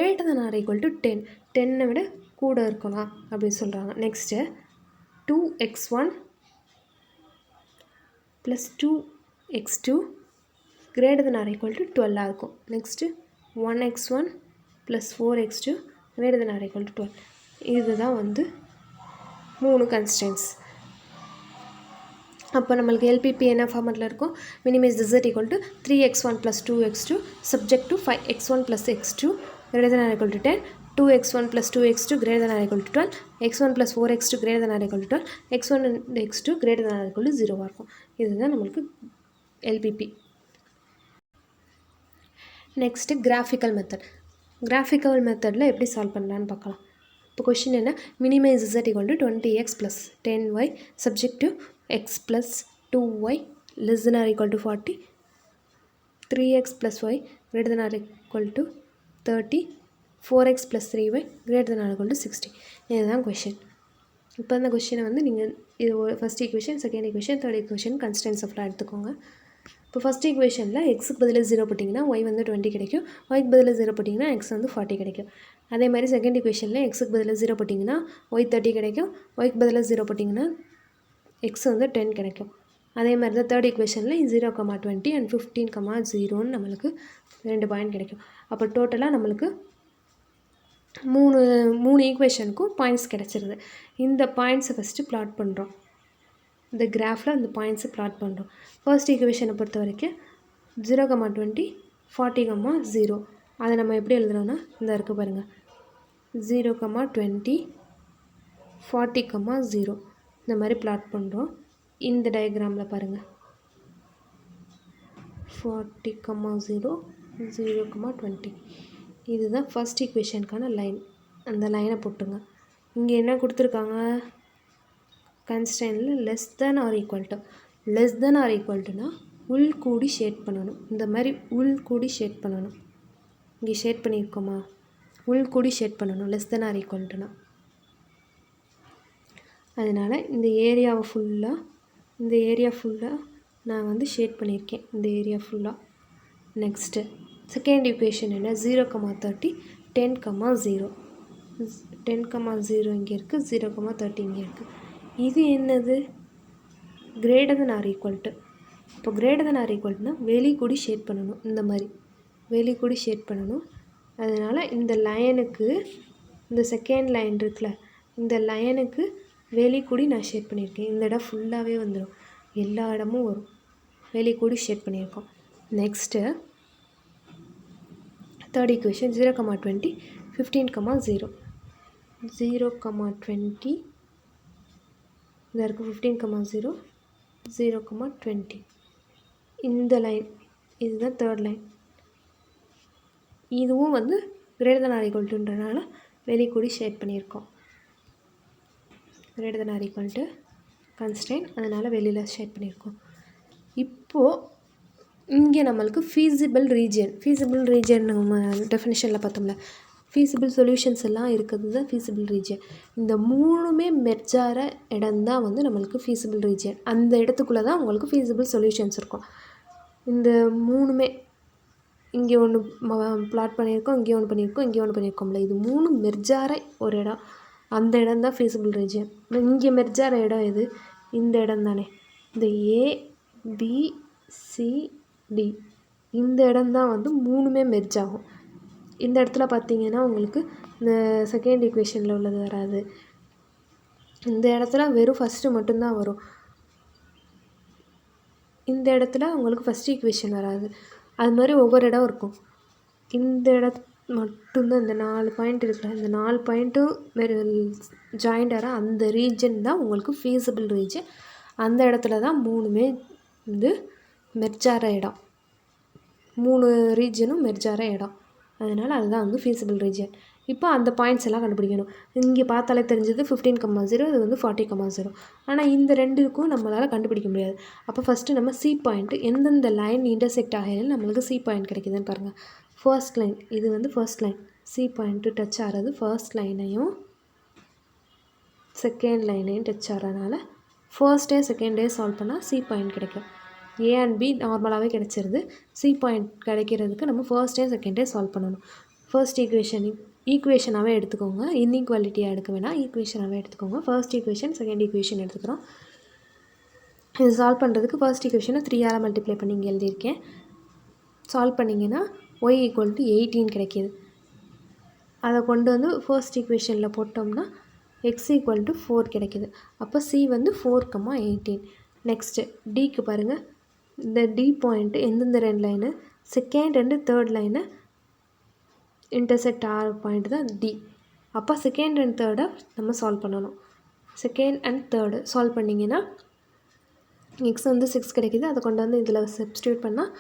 10, 10 விட கூட இருக்கலாம் அப்படின்னு சொல்கிறாங்க. நெக்ஸ்ட்டு 2x1 + 2x2 ≥ 12 இருக்கும். Next 1x1 + 4x2 ≥ 12. இதுதான் வந்து 3 கன்ஸ்டன்ட்ஸ். அப்போ நம்மளுக்கு எல்பிபி என்ன ஃபார்மெட்டில் இருக்கும்? Minimise z = 3x1 + 2x2 subject to 5x1 + x2 ≥ 10, 2x1 + 2x2 ≥ 12, x1 + 4x2 ≥ 12, x1 and x2 ≥ 0 இருக்கும். இதுதான் நம்மளுக்கு எல்பிபி. Next graphical method. கிராஃபிக்கல் மெத்தடில் எப்படி சால்வ் பண்ணலான்னு பார்க்கலாம். இப்போ கொஷின் என்ன? Minimise z = 20x + 10y subject to x + 2y ≤ 40, 3x + y ≥ 30, 4x + 3y ≥ 60. இதுதான் கொஷின். இப்போ அந்த கொஷினை வந்து நீங்கள் இது first equation, second equation, third equation constants ஆஃப்லாம் எடுத்துக்கோங்க. இப்போ ஃபஸ்ட் ஈக்குவேஷனில் எக்ஸுக்கு பதில் 0 போட்டிங்கன்னா ஒய் வந்து 20 கிடைக்கும், ஒய்க்கு பதில் 0 போட்டிங்கன்னா எக்ஸ் வந்து 40 கிடைக்கும். அதே மாதிரி செகண்ட் ஈக்குவேஷனில் எக்ஸுக்கு பதில் 0 போட்டிங்கன்னா ஒய் 30 கிடைக்கும், ஒய்க்கு பதில் 0 போட்டிங்கன்னா எக்ஸ் வந்து 10 கிடைக்கும். அதே மாதிரி தான் தேர்ட் ஈக்குவேஷனில் 0,20 and 15,0ன்னு நம்மளுக்கு 2 பாயிண்ட் கிடைக்கும். அப்போ டோட்டலாக நம்மளுக்கு மூணு ஈக்குவேஷனுக்கும் பாயிண்ட்ஸ் கிடச்சிருது. இந்த பாயிண்ட்ஸை ஃபஸ்ட்டு ப்ளாட் பண்ணுறோம். இந்த கிராஃபில் அந்த பாயிண்ட்ஸை ப்ளாட் பண்ணுறோம். ஃபர்ஸ்ட் ஈக்குவேஷனை பொறுத்த வரைக்கும் 0,20, 40,0. அதை நம்ம எப்படி எழுதுறோன்னா இந்த இருக்குது பாருங்கள், 0,20, 40,0 இந்த மாதிரி ப்ளாட் பண்ணுறோம். இந்த டயக்ராமில் பாருங்கள், 40,0, 0,20. இதுதான் ஃபர்ஸ்ட் ஈக்குவேஷனுக்கான லைன். அந்த லைனை போட்டுங்க. இங்கே என்ன கொடுத்துருக்காங்க? கன்ஸ்டன்ட்டில் லெஸ் தென் ஆர் ஈக்குவல் டுனா உள் கூடி ஷேட் பண்ணணும். இந்த மாதிரி உள் கூடி ஷேட் பண்ணணும். இங்கே ஷேட் பண்ணியிருக்கோமா? உள் கூடி ஷேட் பண்ணணும் லெஸ் தென் ஆர் ஈக்குவல் டுனா. அதனால் இந்த ஏரியா ஃபுல்லாக நான் வந்து ஷேட் பண்ணியிருக்கேன். இந்த ஏரியா ஃபுல்லாக. நெக்ஸ்ட்டு செகண்ட் ஈக்குவேஷன் என்ன? 0,30, 10,0. 10,0 இங்கே இருக்குது, 0,30 இங்கே இருக்குது. இது என்னது? ≥. இப்போ ≥ வெளிக்கூடி ஷேட் பண்ணணும். இந்த மாதிரி வெளிக்கூடி ஷேட் பண்ணணும். அதனால் இந்த லைனுக்கு, இந்த செகண்ட் லைன் இருக்குல்ல, இந்த லைனுக்கு வெளிக்கூடி நான் ஷேட் பண்ணியிருக்கேன். இந்த இடம் ஃபுல்லாகவே வந்துடும், எல்லா இடமும் வரும். வெளிக்கூடி ஷேட் பண்ணியிருக்கோம். Next third equation 0,20, 15,0. 0,20 இந்த இருக்குது, 15,0, 0,20. இந்த லைன் இதுதான் தேர்ட் லைன். இதுவும் வந்து ≥ வெளிக்கூடி ஷேட் பண்ணியிருக்கோம். ≥ கன்ஸ்டன்ட், அதனால் வெளியில் ஷேட் பண்ணியிருக்கோம். இப்போது இங்கே நம்மளுக்கு ஃபீஸிபிள் ரீஜியன் நம்ம டெஃபினிஷனில் பார்த்தோம்ல, ஃபீஸிபிள் சொல்யூஷன்ஸ் எல்லாம் இருக்கிறது தான் ஃபீஸிபிள் ரீஜியன். இந்த மூணுமே மெர்ஜார இடம் தான் வந்து நம்மளுக்கு ஃபீஸிபிள் ரீஜியன். அந்த இடத்துக்குள்ளே தான் உங்களுக்கு ஃபீஸிபிள் சொல்யூஷன்ஸ் இருக்கும். இந்த மூணுமே இங்கே ஒன்று ப்ளாட் பண்ணியிருக்கோம், இங்கே ஒன்று பண்ணியிருக்கோம், இங்கே ஒன்று பண்ணியிருக்கோம்ல, இது மூணு மெர்ஜார ஒரு இடம். அந்த இடம் தான் ஃபீஸிபிள் ரீஜியன். இங்கே மெர்ஜார இடம் எது? இந்த இடம் தானே, இந்த ABCD இந்த இடம் தான் வந்து மூணுமே மெர்ஜ் ஆகும். இந்த இடத்துல பார்த்தீங்கன்னா உங்களுக்கு இந்த செகண்ட் ஈக்குவேஷனில் உள்ளது வராது. இந்த இடத்துல வெறும் ஃபஸ்ட்டு மட்டும்தான் வரும். இந்த இடத்துல உங்களுக்கு ஃபஸ்ட் ஈக்குவேஷன் வராது. அது மாதிரி ஒவ்வொரு இடம் இருக்கும். இந்த இடம் மட்டும்தான், இந்த 4 பாயிண்ட் இருக்குல்ல, இந்த 4 பாயிண்ட்டும் ஜாயிண்டாக அந்த ரீஜன் தான் உங்களுக்கு ஃபீஸிபிள் ரீஜன். அந்த இடத்துல தான் மூணுமே வந்து மெர்ஜார இடம். 3 ரீஜனும் மெர்ஜார இடம். அதனால் அதுதான் வந்து ஃபீஸிபிள் ரீஜன். இப்போ அந்த பாயிண்ட்ஸ் எல்லாம் கண்டுபிடிக்கணும். இங்கே பார்த்தாலே தெரிஞ்சது 15,0, இது வந்து 40,0. ஆனால் இந்த ரெண்டுக்கும் நம்மளால் கண்டுபிடிக்க முடியாது. அப்போ ஃபஸ்ட்டு நம்ம சி பாயிண்ட் எந்தெந்த லைன் இன்டர்செக்ட் ஆகையில நம்மளுக்கு சி பாயிண்ட் கிடைக்குதுன்னு பாருங்கள். ஃபர்ஸ்ட் லைன், இது வந்து first line, C point touch ஆகிறது ஃபர்ஸ்ட் லைனையும் செகண்ட் லைனையும் டச் ஆகிறதுனால first day second day solve பண்ணால் சி பாயிண்ட் கிடைக்கும். ஏ அண்ட் பி நார்மலாகவே கிடைச்சிருது. சி பாயிண்ட் கிடைக்கிறதுக்கு நம்ம first day second day solve பண்ணணும். ஃபர்ஸ்ட் ஈக்குவேஷனாகவே எடுத்துக்கோங்க, இன்இக்வாலிட்டியாக எடுக்க வேணாம், ஈக்குவேஷனாகவே எடுத்துக்கோங்க. ஃபர்ஸ்ட் ஈக்குவேஷன் செகண்ட் ஈக்குவேஷன் எடுத்துக்கிறோம். இது சால்வ் பண்ணுறதுக்கு ஃபர்ஸ்ட் ஈக்குவேஷனை 3ஆல் மல்டிப்ளை பண்ணி இங்கே எழுதியிருக்கேன். சால்வ் பண்ணிங்கன்னா y = 18 கிடைக்கிது. அதை கொண்டு வந்து ஃபர்ஸ்ட் ஈக்குவேஷனில் போட்டோம்னா x = 4 கிடைக்கிது. அப்போ C வந்து 4,18. நெக்ஸ்ட்டு டிக்கு பாருங்கள். இந்த டி பாயிண்ட்டு எந்தெந்த ரெண்டு லைனு செகண்ட் அண்டு தேர்ட் லைனை இன்டர்செக்ட் ஆகிற பாயிண்ட் தான் டி. அப்போ செகண்ட் அண்ட் தேர்டை நம்ம சால்வ் பண்ணணும். செகண்ட் அண்ட் தேர்டு சால்வ் பண்ணிங்கன்னா எக்ஸ் வந்து 6 கிடைக்கிது. அதை கொண்டு வந்து இதில் சப்ஸ்டியூட் பண்ணால்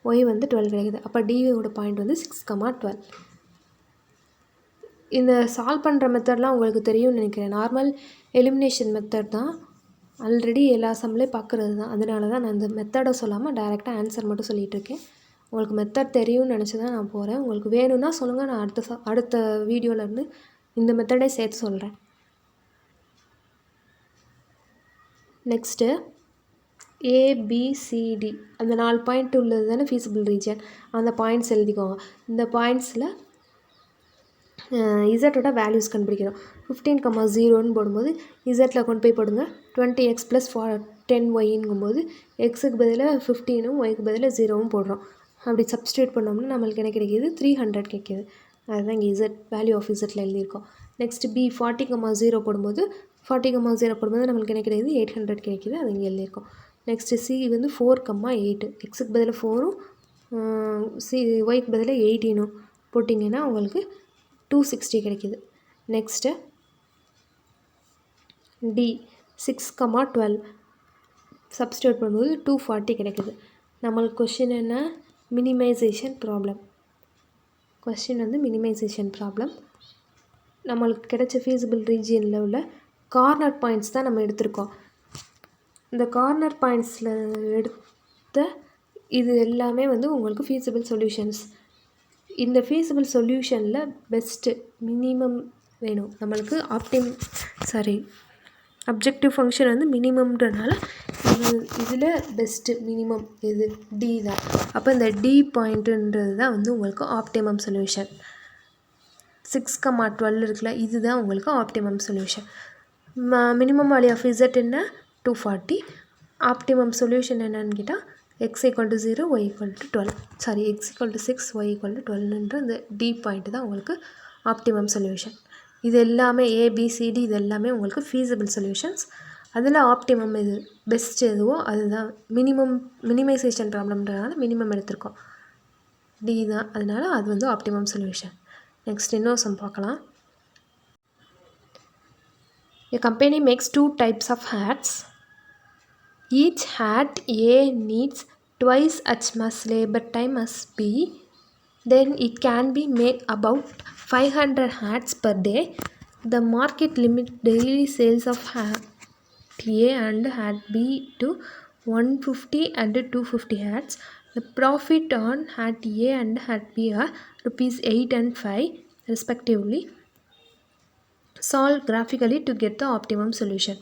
ஒய் வந்து 12 கிடைக்கிது. அப்போ டியோட பாயிண்ட் வந்து 6,12. இந்த சால்வ் பண்ணுற மெத்தட்லாம் உங்களுக்கு தெரியும்னு நினைக்கிறேன். நார்மல் எலிமினேஷன் மெத்தட் தான், ஆல்ரெடி எல்லா சம்லேயும் பார்க்குறது தான். அதனால தான் நான் இந்த மெத்தடை சொல்லாமல் டைரெக்டாக ஆன்சர் மட்டும் சொல்லிகிட்டு இருக்கேன். உங்களுக்கு மெத்தட் தெரியும்னு நினச்சி தான் நான் போகிறேன். உங்களுக்கு வேணும்னா சொல்லுங்கள், நான் அடுத்த வீடியோவிலேருந்து இந்த மெத்தடே சேர்த்து சொல்கிறேன். நெக்ஸ்ட்டு ஏபிசிடி அந்த 4 பாயிண்ட் உள்ளது தானே ஃபீஸிபிள் ரீஜன். அந்த பாயிண்ட்ஸ் எழுதிக்கோங்க. இந்த பாயிண்ட்ஸில் இசட்டோட வேல்யூஸ் கண்டுபிடிக்கிறோம். 15,0ன்னு போடும்போது இசட்டில் கொண்டு போய் போடுங்க. 20x + 10y எக்ஸுக்கு பதிலாக 15ம் ஒய்க்கு பதிலாக 0வும் போடுறோம். அப்படி சப்ஸ்டியூட் பண்ணோம்னா நம்மளுக்கு என்ன கிடைக்கிது? 300 கிடைக்கிது. அதுதான் இங்கே இசட் வேல்யூ ஆஃப் இசட்டில் எழுதியிருக்கோம். நெக்ஸ்ட் பி 40,0 போடும்போது நம்மளுக்கு என்ன கிடைக்கிது? 800 கிடைக்கிது. அது இங்கே எழுதியிருக்கோம். நெக்ஸ்ட்டு சி வந்து 4,8, எக்ஸுக்கு பதிலாக 4ம் ஒய்க்கு பதிலாக 18ம் போட்டிங்கன்னா உங்களுக்கு 260 கிடைக்கிது. நெக்ஸ்ட்டு டி 6,12 சப்ஸ்டியூட் பண்ணும்போது 240 கிடைக்குது. நம்மளுக்கு கொஷின் என்ன? Minimisation problem. கொஷின் வந்து மினிமைசேஷன் ப்ராப்ளம். நம்மளுக்கு கிடைச்ச ஃபீஸிபிள் ரீஜியனில் உள்ள கார்னர் பாயிண்ட்ஸ் தான் நம்ம எடுத்திருக்கோம். இந்த கார்னர் பாயிண்ட்ஸில் எடுத்த இது எல்லாமே வந்து உங்களுக்கு ஃபீஸிபிள் சொல்யூஷன்ஸ். இந்த ஃபீஸிபிள் சொல்யூஷனில் பெஸ்ட்டு மினிமம் வேணும் நம்மளுக்கு. அப்ஜெக்டிவ் ஃபங்க்ஷன் வந்து மினிமம்ன்றனால இதில் பெஸ்ட்டு மினிமம் இது டி தான். அப்போ இந்த டி பாயிண்ட்டுன்றது தான் வந்து உங்களுக்கு ஆப்டிமம் சொல்யூஷன். 6,12 இருக்குல்ல, இதுதான் உங்களுக்கு optimum solution. Minimum value of Z என்ன? 240. ஆப்டிமம் சொல்யூஷன் என்னன்னு கேட்டால் x = 0, y = 12. x = 6, y = 12ன்ற இந்த டி பாயிண்ட் தான் உங்களுக்கு ஆப்டிமம் சொல்யூஷன். இது எல்லாமே ஏபிசிடி இது எல்லாமே உங்களுக்கு ஃபீஸிபிள் சொல்யூஷன்ஸ். அதில் ஆப்டிமம் இது பெஸ்ட் எதுவோ அதுதான். மினிமைசேஷன் ப்ராப்ளம்ன்றனால மினிமம் எடுத்திருக்கோம், டி தான். அதனால் அது வந்து ஆப்டிமம் சொல்யூஷன். நெக்ஸ்ட் இன்னொரு சம் பார்க்கலாம். A company makes 2 types of hats. Each hat A needs twice as much labor time as B. Then it can be made about 500 hats per day. The market limit daily sales of hat A and hat B to 150 and 250 hats. The profit on hat A and hat B are rupees 8 and 5 respectively. Solve graphically to get the optimum solution.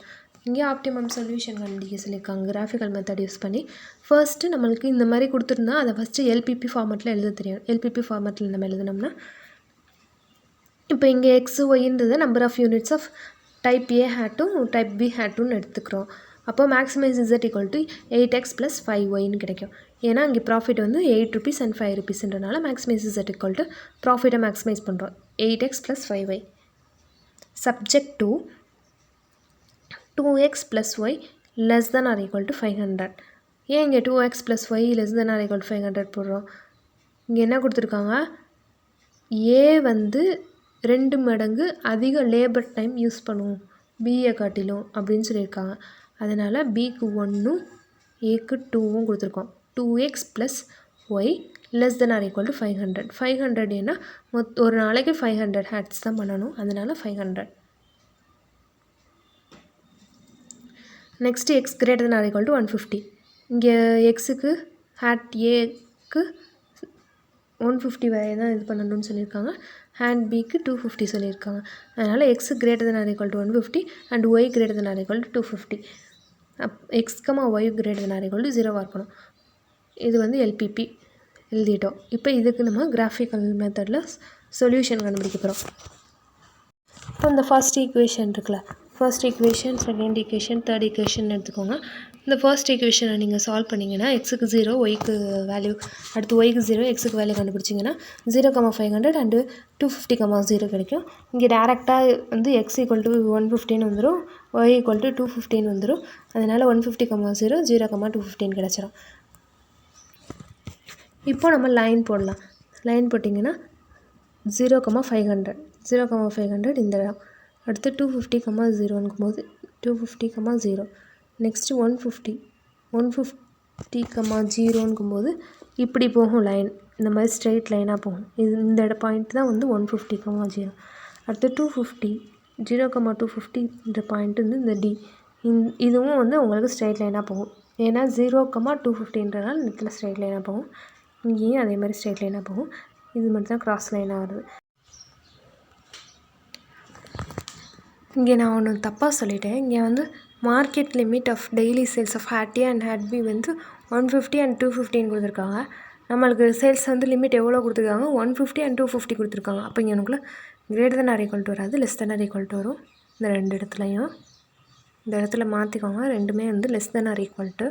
இங்கே optimum solution கண்டுபிடிக்க சொல்லியிருக்காங்க graphical method use பண்ணி. First நம்மளுக்கு இந்த மாதிரி கொடுத்துருந்தா அதை first LPP ஃபார்மெட்டில் எழுத தெரியும். எல்பிபி ஃபார்மெட்டில் நம்ம எழுதினோம்னா இப்போ இங்கே எக்ஸ் ஒய்ன்றது number of units of type A ஹேட்டும் டைப் பி ஹேட்டுன்னு எடுத்துக்கிறோம். அப்போ மேக்ஸிமைஸ் இசட் = 8x + 5yன்னு கிடைக்கும். ஏன்னா இங்கே ப்ராஃபிட் வந்து 8 rupees and 5 rupeesன்றனால மேக்ஸிமைஸ் இசட் = ப்ராஃபிட்டை மேக்ஸிமைஸ் பண்ணுறோம் 8x + 5y. Subject to 2x + y less than or equal to 500. ஏன் இங்கே 2x + y less than or equal to 500 போடுறோம்? இங்கே என்ன கொடுத்துருக்காங்க? ஏ வந்து 2 மடங்கு அதிக லேபர் டைம் யூஸ் பண்ணுவோம் பியை காட்டிலும் அப்படின்னு சொல்லியிருக்காங்க. அதனால் பிக்கு 1ம் ஏக்கு 2வும் கொடுத்துருக்கோம். 2x + y less than or equal to 500. 500 ஏன்னா ஒரு நாளைக்கு 500 ஹேட்ஸ் தான் பண்ணணும், அதனால 500. Next X greater than or equal to 150. இங்கே எக்ஸுக்கு ஹேட் ஏக்கு 150 வரை தான் இது பண்ணணும்னு சொல்லியிருக்காங்க, ஹேண்ட் பிக்கு 250 சொல்லியிருக்காங்க. அதனால் X greater than or equal to 150 and Y greater than or equal to 250. X Y greater than or equal to 0 இருக்கணும். இது வந்து எல்பிபி எழுதிட்டோம். இப்போ இதுக்கு நம்ம கிராஃபிக்கல் மெத்தடில் சொல்யூஷன் கண்டுபிடிக்க போகிறோம். இப்போ இந்த ஃபர்ஸ்ட் ஈக்குவேஷன் இருக்குல்ல, first equation, second equation, third equation எடுத்துக்கோங்க. இந்த ஃபர்ஸ்ட் ஈக்குவேஷனை நீங்கள் சால்வ் பண்ணிங்கன்னா எக்ஸுக்கு 0, ஒய்க்கு வேல்யூ, அடுத்து ஒய்க்கு 0, எக்ஸுக்கு வேல்யூ கண்டுபிடிச்சிங்கன்னா 0,500 அண்டு 250,0 கிடைக்கும். இங்கே டேரெக்டாக வந்து எக்ஸ் ஈக்குவல் டு 150 வந்துடும், ஒய் ஈக்குவல் டு 250 வந்துடும். அதனால் 150,0 0,215 கிடச்சிரும். இப்போ நம்ம லைன் போடலாம். லைன் போட்டிங்கன்னா 0,500 0,500 இந்த இடம், அடுத்து 250,0ங்கும் போது 250,0, நெக்ஸ்ட்டு 150,0ங்கும் போது இப்படி போகும் லைன், இந்த மாதிரி ஸ்ட்ரெயிட் லைனாக போகும். இது இந்த பாயிண்ட் தான் வந்து 150,0. அடுத்து 250 0,250 இந்த பாயிண்ட் வந்து இந்த டி, இதுவும் வந்து உங்களுக்கு ஸ்ட்ரெயிட் லைனாக போகும். ஏன்னா 0,250ன்றனால இந்த ஸ்ட்ரெயிட் லைனாக போகும். இங்கேயும் அதே மாதிரி ஸ்ட்ரெயிட் லைனாக போகும். இது மட்டும் தான் கிராஸ் லைனாக வருது. இங்கே நான் ஒன்று தப்பாக சொல்லிட்டேன். இங்கே வந்து market limit of daily sales of hat A and hat B வந்து 150 அண்ட் 250 கொடுத்துருக்காங்க. நம்மளுக்கு சேல்ஸ் வந்து லிமிட் எவ்வளோ கொடுத்துருக்காங்க, 150 அண்ட் 250 கொடுத்துருக்காங்க. அப்போ இங்கே எனக்குள்ள greater than or equal to வராது, less than or equal to வரும். இந்த ரெண்டு இடத்துலையும் இந்த இடத்துல மாற்றிக்கோங்க, ரெண்டுமே வந்து less than or equal to.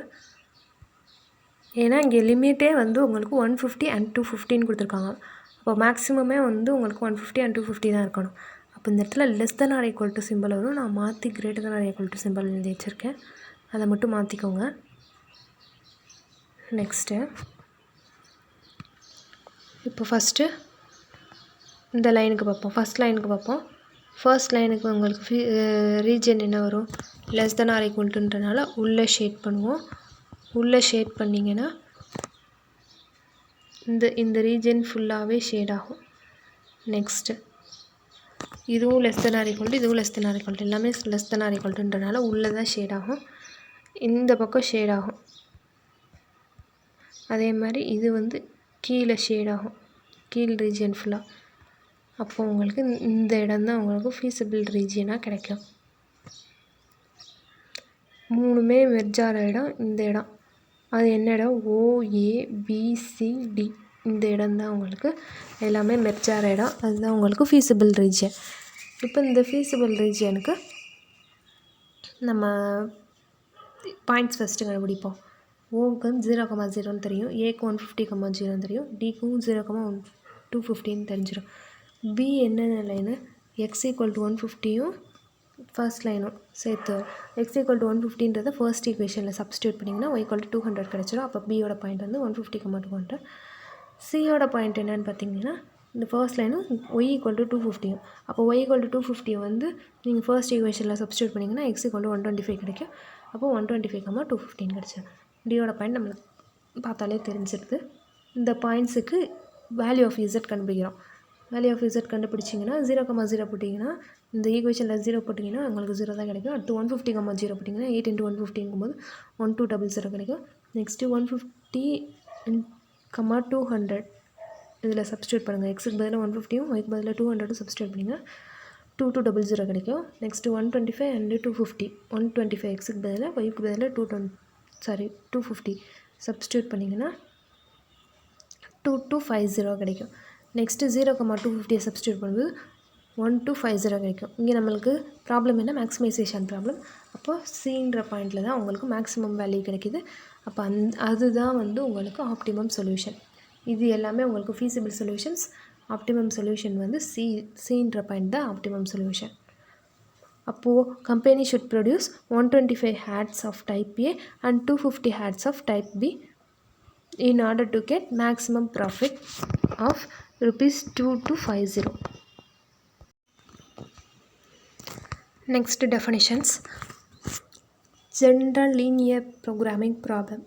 ஏன்னா இங்கே லிமிட்டே வந்து உங்களுக்கு 150 அண்ட் 250 கொடுத்துருக்காங்க. அப்போ மேக்ஸிமமே வந்து உங்களுக்கு 150 அண்ட் 250 தான் இருக்கணும். அப்போ இந்த இடத்துல less than or equal to simple வரும். நான் மாற்றி greater than or equal to simple எழுதி வச்சுருக்கேன், அதை மட்டும் மாற்றிக்கோங்க. நெக்ஸ்ட்டு இப்போ ஃபஸ்ட்டு இந்த லைனுக்கு பார்ப்போம். ஃபஸ்ட் லைனுக்கு பார்ப்போம். ஃபர்ஸ்ட் லைனுக்கு உங்களுக்கு ரீஜன் என்ன வரும், லெஸ் than or equal toன்றனால உள்ளே ஷேட் பண்ணுவோம். உள்ளே ஷேட் பண்ணிங்கன்னா இந்த ரீஜன் ஃபுல்லாகவே ஷேட் ஆகும். நெக்ஸ்ட்டு இதுவும் less than or equal to, இதுவும் less than or equal to, எல்லாமே லெஸ் than or equal toன்றனால உள்ளே தான் ஷேட் ஆகும், இந்த பக்கம் ஷேட் ஆகும். அதே மாதிரி இது வந்து கீழே ஷேட் ஆகும், கீழ் ரீஜன் ஃபுல்லாக. அப்போ உங்களுக்கு இந்த இடம் தான் உங்களுக்கு ஃபீஸிபிள் ரீஜியனாக கிடைக்கும். மூணுமே மெர்ஜார இடம் இந்த இடம். அது என்ன இடம், OABCD, இந்த இடம் தான் உங்களுக்கு எல்லாமே மெர்ஜார இடம். அதுதான் உங்களுக்கு ஃபீஸிபிள் ரீஜியன். இப்போ இந்த ஃபீஸிபிள் ரீஜியனுக்கு நம்ம பாயிண்ட்ஸ் ஃபஸ்ட்டு கண்டுபிடிப்போம். ஓக்கு 0,0ன்னு தெரியும், ஏக்கு 150,0 தெரியும், டிக்கும் 0,250 தெரிஞ்சிடும். பி என்னென்ன லைனு, எக்ஸ் ஈக்குவல் டு 150யும் ஃபர்ஸ்ட் லைனும் சேர்த்து, எக்ஸ் ஈக்குவல் டு 150ன்றதை ஃபர்ஸ்ட் ஈக்குவேஷனில் சப்ஸ்டியூட் பண்ணிங்கன்னா ஒய் ஈக்குவல் டு 200 கிடச்சிடும். அப்போ பியோட பாயிண்ட் வந்து 150,200. சியோட பாயிண்ட் என்னென்னு பார்த்தீங்கன்னா இந்த ஃபர்ஸ்ட் லைனும் ஒய் ஈக்குவல் டு 250யும். அப்போ ஒய் ஈக்குவல் டு 250 வந்து நீங்கள் ஃபர்ஸ்ட் ஈக்குவேஷனில் சப்ஸ்டியூட் பண்ணிங்கன்னா எக்ஸ் ஈக்குவல் டு 125 கிடைக்கும். அப்போ 125,215 கிடச்சிடும். டியோட பாயிண்ட் நம்மளுக்கு பார்த்தாலே தெரிஞ்சிருது. இந்த பாயிண்ட்ஸுக்கு வேல்யூ ஆஃப் இசட் கண்டுபிடிக்கிறோம். வேல்யூ ஆஃப் இசட் கண்டுபிடிச்சிங்கன்னா 0,0 போட்டிங்கன்னா இந்த ஈக்குவேஷனில் 0 போட்டிங்கன்னா உங்களுக்கு 0 தான் கிடைக்கும். அடுத்து 150,0 போட்டிங்கன்னா 8 × 150ங்கும்போது 1200 கிடைக்கும். நெக்ஸ்ட்டு 150,200 இதில் சப்ஸ்டியூட் பண்ணுங்கள். எக்ஸுக்கு பதிலாக 150யும் ஒய்க்கு பதிலாக 200 சப்ஸ்டியூட் பண்ணிங்கன்னா 2200 கிடைக்கும். நெக்ஸ்ட்டு 125 அண்டு 250, 125 எக்ஸுக்கு பதிலாக ஒய்க்கு பதிலாக 250 சப்ஸ்டியூட் பண்ணிங்கன்னா 2250 கிடைக்கும். நெக்ஸ்ட்டு 0,250 சப்ஸ்டியூட் பண்ணும்போது 1250 கிடைக்கும். இங்கே நம்மளுக்கு ப்ராப்ளம் என்ன, மேக்ஸிமைசேஷன் ப்ராப்ளம். அப்போ சின்ற பாயிண்டில் தான் உங்களுக்கு மேக்ஸிமம் வேல்யூ கிடைக்கிது. அப்போ அதுதான் வந்து உங்களுக்கு ஆப்டிமம் சொல்யூஷன். இது எல்லாமே உங்களுக்கு ஃபீஸிபிள் சொல்யூஷன்ஸ். ஆப்டிமம் சொல்யூஷன் வந்து சின்ற பாயிண்ட் தான் ஆப்டிமம் சொல்யூஷன். அப்போது company should produce 125 hats of type A and 250 hats of type B in order to get maximum profit of ₹2250. Next definitions. General linear programming problem.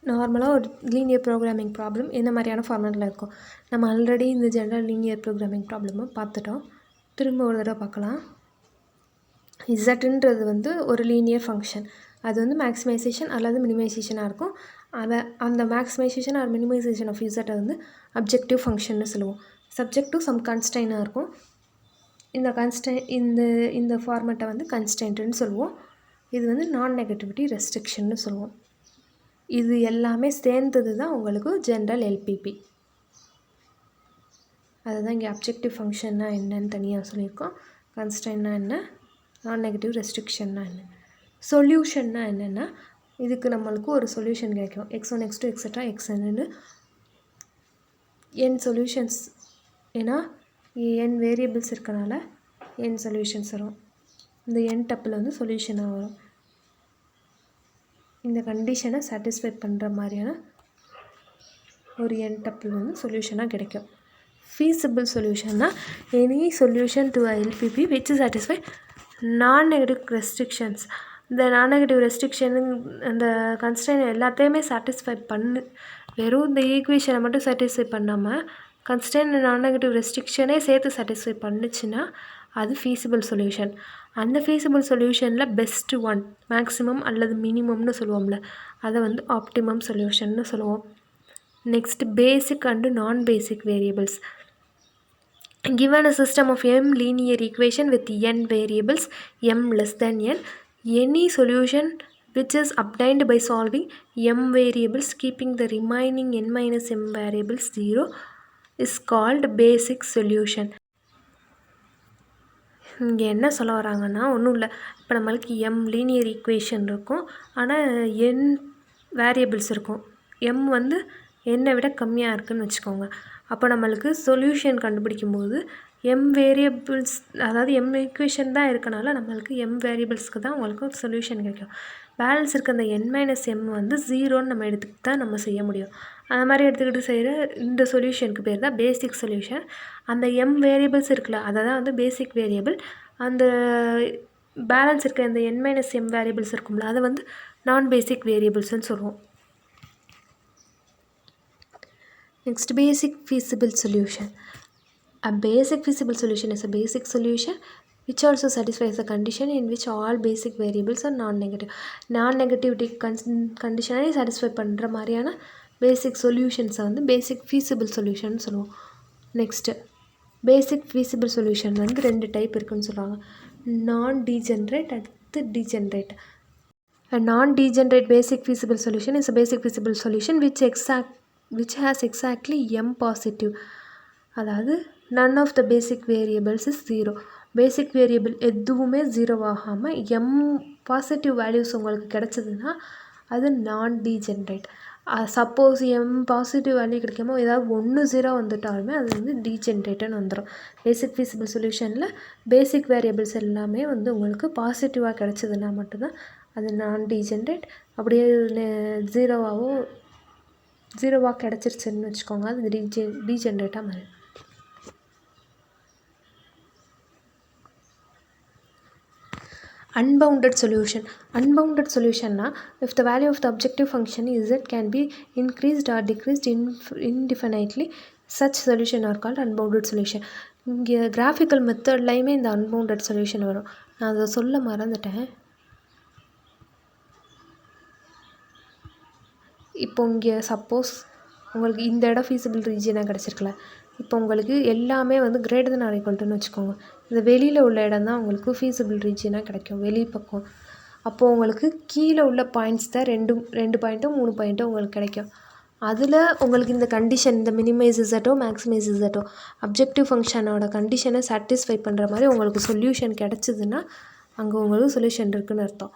நார்மலாக ஒரு linear programming problem என்ன மாதிரியான ஃபார்மேட்டில் இருக்கும். நம்ம already இந்த general linear programming ப்ராப்ளமை பார்த்துட்டோம். திரும்ப ஒரு தடவை பார்க்கலாம். இசட்ன்றது வந்து ஒரு லீனியர் ஃபங்க்ஷன். அது வந்து மேக்ஸிமைசேஷன் அல்லது மினிமைசேஷனாக இருக்கும். அந்த மேக்ஸிமைசேஷன் ஆர் மினிமைசேஷன் ஆஃப் இசட்டை வந்து அப்ஜெக்டிவ் ஃபங்க்ஷன்னு சொல்லுவோம். சப்ஜெக்ட் டு சம் கன்ஸ்ட்ரைனாக இருக்கும். இந்த ஃபார்மேட்டை வந்து கன்ஸ்டன்ட்டுன்னு சொல்லுவோம். இது வந்து நான் நெகட்டிவிட்டி ரெஸ்ட்ரிக்ஷன்னு சொல்லுவோம். இது எல்லாமே சேர்ந்தது தான் உங்களுக்கு ஜென்ரல் எல்பிபி. அதுதான் இங்கே அப்ஜெக்டிவ் ஃபங்க்ஷன்னா என்னன்னு தனியாக சொல்லியிருக்கோம். கன்ஸ்ட்ரைன்னா என்ன, நான் நெகட்டிவ் ரெஸ்ட்ரிக்ஷன்னா என்ன, சொல்யூஷன்னா என்னென்னா இதுக்கு நம்மளுக்கு ஒரு சொல்யூஷன் கிடைக்கும். x1 x2 எக்ஸட்ரா xnன்னு n சொல்யூஷன்ஸ். ஏன்னா n வேரியபிள்ஸ் இருக்கனால n சொல்யூஷன்ஸ் வரும். இந்த n டப்பில் வந்து சொல்யூஷனாக வரும். இந்த கண்டிஷனை சாட்டிஸ்ஃபை பண்ணுற மாதிரியான ஒரு n டப்பில் வந்து சொல்யூஷனாக கிடைக்கும். feasible சொல்யூஷன்னா any solution to LPP which satisfy non-negative restrictions. இந்த நான்-நெகட்டிவ் ரெஸ்ட்ரிக்ஷன் அந்த கன்ஸ்ட்ரைன் எல்லாத்தையுமே சாட்டிஸ்ஃபை வெறும் இந்த ஈக்குவேஷனை மட்டும் சாட்டிஸ்ஃபை பண்ணாமல் கன்ஸ்ட்ரைன் நான்-நெகட்டிவ் ரெஸ்ட்ரிக்ஷனே சேர்த்து சாட்டிஸ்ஃபை பண்ணுச்சுன்னா அது feasible சொல்யூஷன். அந்த feasible சொல்யூஷனில் பெஸ்ட் ஒன், மேக்ஸிமம் அல்லது மினிமம்னு சொல்லுவோம்ல, அதை வந்து ஆப்டிமம் சொல்யூஷன்னு சொல்லுவோம். நெக்ஸ்ட் பேசிக் அண்டு நான் பேசிக் variables. Given a system of m linear equation with n variables m less than n, any solution which is obtained by solving m variables keeping the remaining n minus m variables 0 is called basic solution. இங்கே என்ன சொல்ல வராங்கன்னா ஒன்றும் இல்லை. இப்போ நம்மளுக்கு m linear equation இருக்கும், ஆனால் n வேரியபிள்ஸ் இருக்கும். m வந்து என்னை விட கம்மியாக இருக்குதுன்னு வச்சுக்கோங்க. அப்போ நம்மளுக்கு சொல்யூஷன் கண்டுபிடிக்கும்போது m வேரியபிள்ஸ், அதாவது m ஈக்குவேஷன் தான் இருக்கனால நம்மளுக்கு m வேரியபிள்ஸ்க்கு தான் உங்களுக்கு சொல்யூஷன் கிடைக்கும். பேலன்ஸ் இருக்க அந்த n மைனஸ் m வந்து 0ன்னு நம்ம எடுத்துக்கிட்டு தான் நம்ம செய்ய முடியும். அந்த மாதிரி எடுத்துக்கிட்டு செய்கிற இந்த சொல்யூஷனுக்கு பேர் தான் பேசிக் சொல்யூஷன். அந்த m வேரியபிள்ஸ் இருக்குல்ல, அதை தான் வந்து பேசிக் வேரியபிள். அந்த பேலன்ஸ் இருக்க இந்த n மைனஸ் m வேரியபிள்ஸ் இருக்கும்ல, அதை வந்து நான் பேசிக் வேரியபிள்ஸ்ன்னு சொல்லுவோம். Next, basic feasible solution. A basic feasible solution is a basic solution which also satisfies the condition in which all basic variables are non-negative. Non-negativity condition satisfy பண்ணுற மாதிரியான basic solutions வந்து basic feasible solution சொல்லுவோம். Next, basic feasible solution வந்து ரெண்டு type இருக்குன்னு சொல்கிறாங்க. Non-degenerate and degenerate. A non-degenerate basic feasible solution is a basic feasible solution which has exactly m positive. அதாவது none of the basic variables is 0. Basic variable எதுவுமே 0 ஆகாமல் m positive values உங்களுக்கு கிடச்சிதுன்னா அது நான் degenerate. Suppose m positive value கிடைக்காம ஏதாவது 1 0 வந்துட்டாலுமே அது வந்து டீஜென்ரேட்டுன்னு வந்துடும். பேசிக் ஃபீஸிபிள் சொல்யூஷனில் பேசிக் வேரியபிள்ஸ் எல்லாமே வந்து உங்களுக்கு பாசிட்டிவாக கிடச்சிதுன்னா மட்டும்தான் அது நான் டீஜென்ரேட். அப்படியே ஜீரோவாக கிடச்சிருச்சுன்னு வச்சுக்கோங்க, அது டீஜென்ரேட்டாக மாறி. Unbounded solution. Unbounded solutionனா if the value of the objective function z can be increased or decreased indefinitely, such solution are called unbounded solution. இங்கே graphical மெத்தட்லையுமே இந்த unbounded solution வரும். நான் அதை சொல்ல மறந்துட்டேன். இப்போ இங்கே சப்போஸ் உங்களுக்கு இந்த இடம் ஃபீஸிபிள் ரீஜியனாக கிடச்சிருக்கல, இப்போ உங்களுக்கு எல்லாமே வந்து கிரேட்டர் தென் ஆர் ஈக்குவல் டுன்னு வச்சுக்கோங்க. இந்த வெளியில் உள்ள இடம் தான் உங்களுக்கு ஃபீஸிபிள் ரீஜியனாக கிடைக்கும், வெளி பக்கம். அப்போது உங்களுக்கு கீழே உள்ள பாயிண்ட்ஸ் தான் ரெண்டு பாயிண்ட்டும் 3 பாயிண்ட்டும் உங்களுக்கு கிடைக்கும். அதில் உங்களுக்கு இந்த கண்டிஷன், இந்த மினிமைஸ் இசட்டோ மேக்ஸிமைஸ் இசட்டோ அப்ஜெக்டிவ் ஃபங்க்ஷனோட கண்டிஷனை சாட்டிஸ்ஃபை பண்ணுற மாதிரி உங்களுக்கு சொல்யூஷன் கிடச்சிதுன்னா அங்கே உங்களுக்கு சொல்யூஷன் இருக்குதுன்னு அர்த்தம்.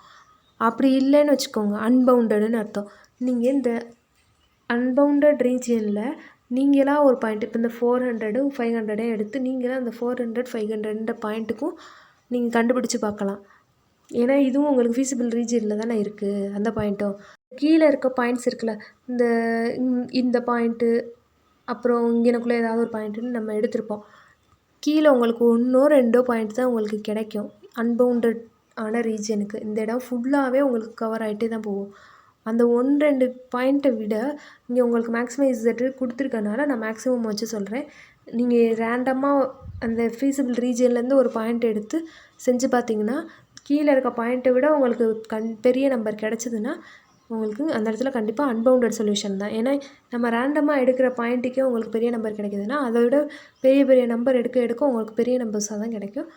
அப்படி இல்லைன்னு வச்சுக்கோங்க, அன்பவுண்டடுன்னு அர்த்தம். நீங்கள் இந்த அன்பவுண்டட் ரீஜியனில் நீங்களாக ஒரு பாயிண்ட், இப்போ இந்த 400 500 எடுத்து நீங்களாக அந்த 400 500 பாயிண்ட்டுக்கும் நீங்கள் கண்டுபிடிச்சி பார்க்கலாம். ஏன்னா இதுவும் உங்களுக்கு ஃபீஸிபிள் ரீஜியனில் தானே இருக்குது. அந்த பாயிண்ட்டும் கீழே இருக்க பாயிண்ட்ஸ் இருக்குல்ல, இந்த பாயிண்ட்டு அப்புறம் இங்கனக்குள்ளே ஏதாவது ஒரு பாயிண்ட்டுன்னு நம்ம எடுத்திருப்போம். கீழே உங்களுக்கு 1 2 பாயிண்ட் தான் உங்களுக்கு கிடைக்கும் அன்பவுண்டட் ஆன ரீஜியனுக்கு. இந்த இடம் ஃபுல்லாகவே உங்களுக்கு கவர் ஆகிட்டே தான் போகும். அந்த 1-2 பாயிண்ட்டை விட இங்கே உங்களுக்கு மேக்ஸிமைஸ் இசட் கொடுத்துருக்கனால நான் மேக்ஸிமம் வச்சு சொல்கிறேன். நீங்கள் ரேண்டமாக அந்த ஃபீஸிபிள் ரீஜியன்லேருந்து ஒரு பாயிண்ட் எடுத்து செஞ்சு பார்த்தீங்கன்னா கீழே இருக்க பாயிண்ட்டை விட உங்களுக்கு பெரிய நம்பர் கிடச்சிதுன்னா உங்களுக்கு அந்த இடத்துல கண்டிப்பாக அன்பவுண்டட் சொல்யூஷன் தான். ஏன்னா நம்ம ரேண்டமாக எடுக்கிற பாயிண்ட்டுக்கே உங்களுக்கு பெரிய நம்பர் கிடைக்குதுன்னா அதை விட பெரிய பெரிய நம்பர் எடுக்க உங்களுக்கு பெரிய நம்பர்ஸாக தான் கிடைக்கும்.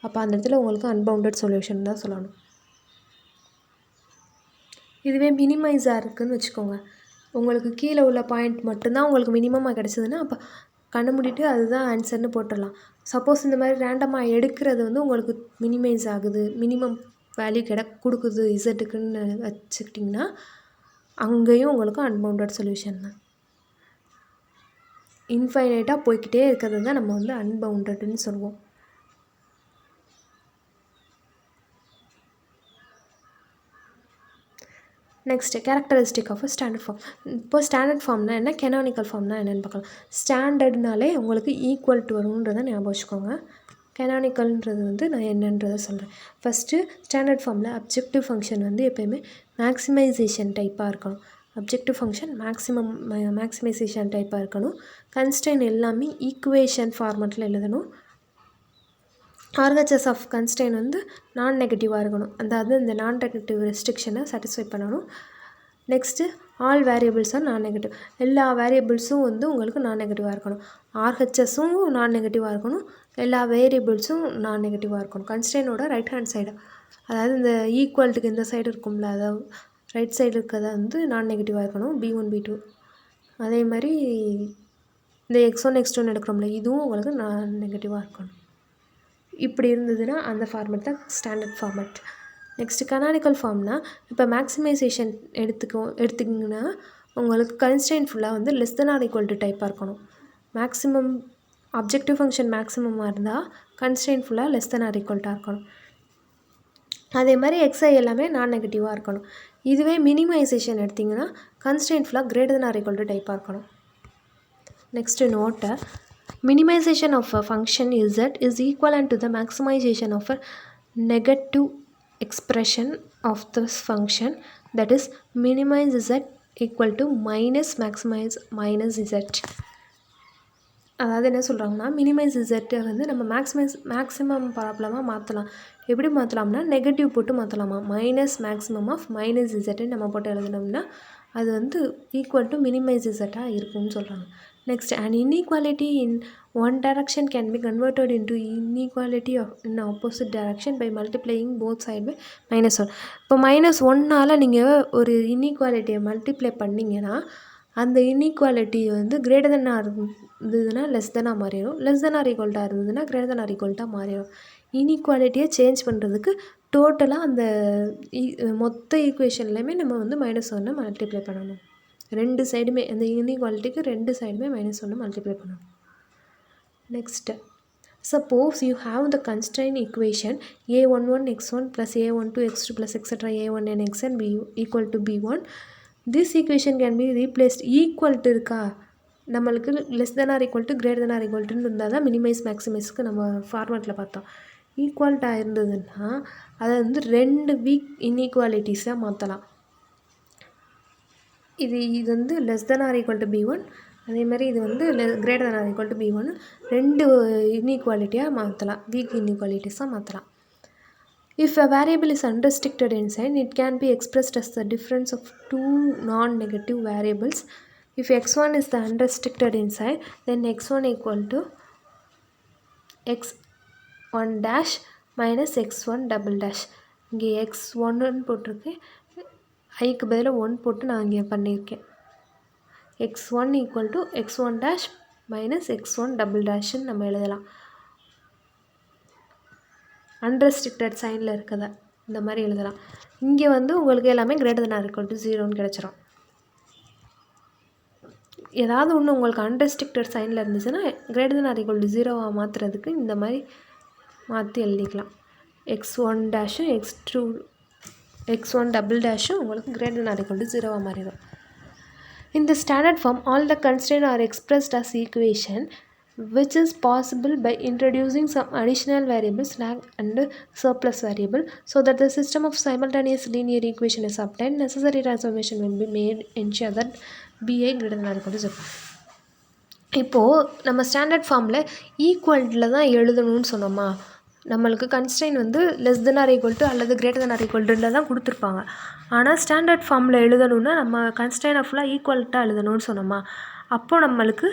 அப்போ அந்த இடத்துல உங்களுக்கு அன்பவுண்டட் சொல்யூஷன் தான் சொல்லணும். இதுவே மினிமைஸாக இருக்குதுன்னு வச்சுக்கோங்க, உங்களுக்கு கீழே உள்ள பாயிண்ட் மட்டும்தான் உங்களுக்கு மினிமமாக கிடச்சிதுன்னா அப்போ கண்ணை மூடிட்டு அதுதான் ஆன்சர்னு போட்டுடலாம். சப்போஸ் இந்த மாதிரி ரேண்டமாக எடுக்கிறது வந்து உங்களுக்கு மினிமைஸ் ஆகுது, மினிமம் வேல்யூ கொடுக்குது இசட்டுக்குன்னு வச்சுக்கிட்டிங்கன்னா அங்கேயும் உங்களுக்கு அன்பவுண்டட் சொல்யூஷன் தான். இன்ஃபைனைட்டாக போய்கிட்டே இருக்கிறது தான் நம்ம வந்து அன்பவுண்டட்னு சொல்லுவோம். Next characteristic of standard form. இப்போ ஸ்டாண்டர்ட் ஃபார்ம்னா என்ன, கெனானிக்கல் ஃபார்ம்னா என்னென்னு பார்க்கலாம். ஸ்டாண்டர்ட்னாலே உங்களுக்கு ஈக்குவல் டு வரும்ன்றதை ஞாபகம் வச்சுக்கோங்க. கெனானிக்கல்ன்றது வந்து நான் என்னன்றதை சொல்கிறேன். ஃபஸ்ட்டு ஸ்டாண்டர்ட் ஃபார்மில் அப்ஜெக்டிவ் ஃபங்க்ஷன் வந்து எப்போயுமே மேக்ஸிமைசேஷன் டைப்பாக இருக்கணும். அப்ஜெக்டிவ் ஃபங்க்ஷன் மேக்ஸிமைசேஷன் டைப்பாக இருக்கணும். கன்ஸ்ட்ரெயின் எல்லாமே ஈக்குவேஷன் ஃபார்மெட்டில் எழுதணும். RHS ஆஃப் கன்ஸ்ட்ரெயின் வந்து நான் நெகட்டிவாக இருக்கணும், அதாவது இந்த நான் நெகட்டிவ் ரெஸ்ட்ரிக்ஷனை சாட்டிஸ்ஃபை பண்ணணும். நெக்ஸ்ட்டு ஆல் வேரியபிள்ஸாக நான் நெகட்டிவ், எல்லா வேரியபிள்ஸும் வந்து உங்களுக்கு நான் நெகட்டிவாக இருக்கணும். RHSஸும் நான் நெகட்டிவாக இருக்கணும், எல்லா வேரியபிள்ஸும் நான் நெகட்டிவாக இருக்கணும். கன்ஸ்ட்ரெயினோட ரைட் ஹேண்ட் சைடு, அதாவது இந்த ஈக்குவல்ட்டுக்கு இந்த சைடு இருக்கும்ல, அதாவது ரைட் சைடு இருக்கிறத வந்து நான் நெகட்டிவாக இருக்கணும், B1 B2. அதே மாதிரி இந்த X1 X2 எடுக்கிறோம்ல, இதுவும் உங்களுக்கு நான் நெகட்டிவாக இருக்கணும். இப்படி இருந்ததுன்னா அந்த ஃபார்மெட் தான் ஸ்டாண்டர்ட் ஃபார்மெட். நெக்ஸ்ட்டு கனானிக்கல் ஃபார்ம்னா இப்போ மேக்ஸிமைசேஷன் எடுத்திங்கன்னா உங்களுக்கு கன்ஸ்ட்ரெயின் ஃபுல்லாக வந்து less than or equal to டைப்பாக இருக்கணும். மேக்ஸிமம் அப்ஜெக்டிவ் ஃபங்க்ஷன் மேக்ஸிமமாக இருந்தால் கன்ஸ்ட்ரெயின் ஃபுல்லாக லெஸ் தென் ஆர் ஈக்குவல்ட்டாக இருக்கணும். அதே மாதிரி எக்ஸை எல்லாமே நான் நெகட்டிவாக இருக்கணும். இதுவே மினிமைசேஷன் எடுத்திங்கன்னா கன்ஸ்ட்ரெயின் ஃபுல்லாக greater than or equal to டைப்பாக இருக்கணும். நெக்ஸ்ட்டு நோட்டை, minimization of a function z is equivalent to the maximization of a negative expression of this function, that is minimize z equal to minus maximize minus z. அதாவது என்ன சொல்கிறாங்கன்னா minimise இசட்டை வந்து நம்ம maximum ப்ராப்ளமாக மாற்றலாம். எப்படி மாற்றலாம்னா நெகட்டிவ் போட்டு மாற்றலாமா, மைனஸ் மேக்ஸிமம் ஆஃப் மைனஸ் இசட்டுன்னு நம்ம போட்டு எழுதினோம்னா அது வந்து ஈக்குவல் டு மினிமைஸ் இசட்டாக இருக்கும்னு சொல்கிறாங்க. Next, an inequality in one direction can be converted into inequality in opposite direction by multiplying both sides by -1. இப்போ -1னால் நீங்கள் ஒரு இன்இக்வாலிட்டியை மல்டிப்ளை பண்ணிங்கன்னா அந்த இன்இக்வாலிட்டி வந்து கிரேட்டர் தென் ஆர் இருந்ததுன்னா லெஸ் தென்னாக மாறிடும், லெஸ் தென் ஆர் ஈக்குவல்ட்டாக இருந்ததுன்னா கிரேட்டர் தென் ஆர் ஈக்குவல்ட்டாக மாறிடும். இன்இக்வாலிட்டியை சேஞ்ச் பண்ணுறதுக்கு டோட்டலாக அந்த மொத்த ஈக்குவேஷன்லையுமே நம்ம வந்து -1 மல்டிப்ளை பண்ணணும். ரெண்டு சைடுமே அந்த இன்இக்வாலிட்டிக்கு ரெண்டு சைடுமே -1 மல்டிப்ளை பண்ணணும். Next, suppose you have the constraint equation a11 x1 + a12 x2 + etc. a1n xn b equal to b1. This equation can be replaced. Equal to இருக்கா, நம்மளுக்கு less than or equal to greater than or ஈக்குவல்ட்டுன்னு இருந்தால் தான் minimise மேக்ஸிமைஸ்க்கு நம்ம ஃபார்மேட்டில் பார்த்தோம். ஈக்குவல்ட்டாக இருந்ததுன்னா அதை வந்து ரெண்டு வீக் இன்இக்வாலிட்டிஸாக மாற்றலாம். இது வந்து less than or equal to b1, அதே மாதிரி இது வந்து greater than or equal to b1. ரெண்டு இன்இக்வாலிட்டியாக மாற்றலாம், வீக் இன்இக்வாலிட்டிஸாக மாற்றலாம். If a variable is unrestricted in sign, it can be expressed as the difference of two non-negative variables. If x1 is the unrestricted in sign, then x1 equal to x1 dash minus x1 double dash. இங்கே x1 போட்டிருக்கு, ஐக்கு பதில் 1 போட்டு நான் இங்கே பண்ணியிருக்கேன். x1 equal to x1 dash minus x1 double dashன்னு நம்ம எழுதலாம். அன்ரெஸ்ட்ரிக்டட் சைனில் இருக்கதை இந்த மாதிரி எழுதலாம். இங்கே வந்து உங்களுக்கு எல்லாமே greater than or equal to 0ன்னு கிடச்சிரும். ஏதாவது ஒன்று உங்களுக்கு அன்ரெஸ்ட்ரிக்டட் சைனில் இருந்துச்சுன்னா greater than or equal to 0வாக மாற்றுறதுக்கு இந்த மாதிரி மாற்றி எழுதிக்கலாம். x1 டேஷும் x1 டபுள் டேஷும் உங்களுக்கு greater than or equal to 0வாக மாறிடும். In the standard form, all the constraints are expressed as equation. which is possible by introducing some additional variables slack and surplus variable so that the system of simultaneous linear equation is obtained. Necessary transformation will be made ensure that bi greater than or equal to 0. இப்போது நம்ம standard ஃபார்மில் ஈக்குவல்ட்டில் தான் எழுதணும்னு சொன்னோமா, நம்மளுக்கு constraint வந்து less than or equal to அல்லது greater than or equal டுல தான் கொடுத்துருப்பாங்க. ஆனால் ஸ்டாண்டர்ட் ஃபார்மில் எழுதணுன்னா நம்ம கன்ஸ்ட்ரெயினை ஃபுல்லாக ஈக்குவல்ட்டாக எழுதணும்னு சொன்னோமா, அப்போது நம்மளுக்கு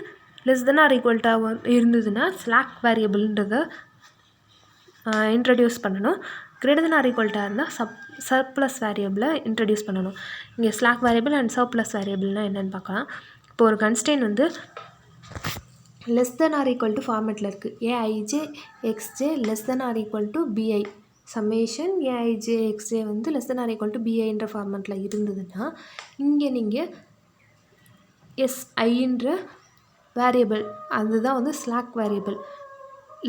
லெஸ் தென் ஆர் ஈக்குவல்ட்டாக இருந்ததுன்னா ஸ்லாக் வேரியபிள்ன்றதை இன்ட்ரடியூஸ் பண்ணணும். கிரேட்டர் தென் ஆர் ஈக்குவல்ட்டாக இருந்தால் சர்ப்ளஸ் வேரியபிளை இன்ட்ரடியூஸ் பண்ணணும். இங்கே ஸ்லாக் வேரியபிள் அண்ட் சர்ப்ளஸ் வேரியபிள்னால் என்னென்னு பார்க்கலாம். இப்போ ஒரு கன்ஸ்ட்ரெயின் வந்து less than or equal to ஃபார்மேட்டில் இருக்குது. AIJ XJ less than or equal to BI summation AIJ XJ வந்து less than or equal to பிஐன்ற ஃபார்மேட்டில் இருந்ததுன்னா இங்கே நீங்கள் எஸ்ஐன்ற வேரியபிள் அதுதான் வந்து slack variable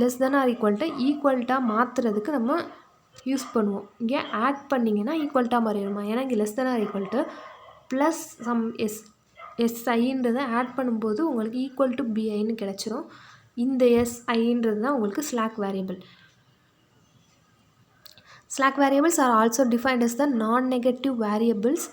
less than or ஈக்குவல்ட்டாக மாற்றுறதுக்கு நம்ம யூஸ் பண்ணுவோம். இங்கே ஆட் பண்ணிங்கன்னா ஈக்குவல்ட்டாக மாறிடுமா, ஏன்னா இங்கே less than or equal to plus sum எஸ்ஐன்றதை ஆட் பண்ணும்போது உங்களுக்கு ஈக்குவல் டு பிஐன்னு கிடச்சிரும். இந்த எஸ்ஐன்றது தான் உங்களுக்கு slack variable. Slack variables are also defined as the non-negative variables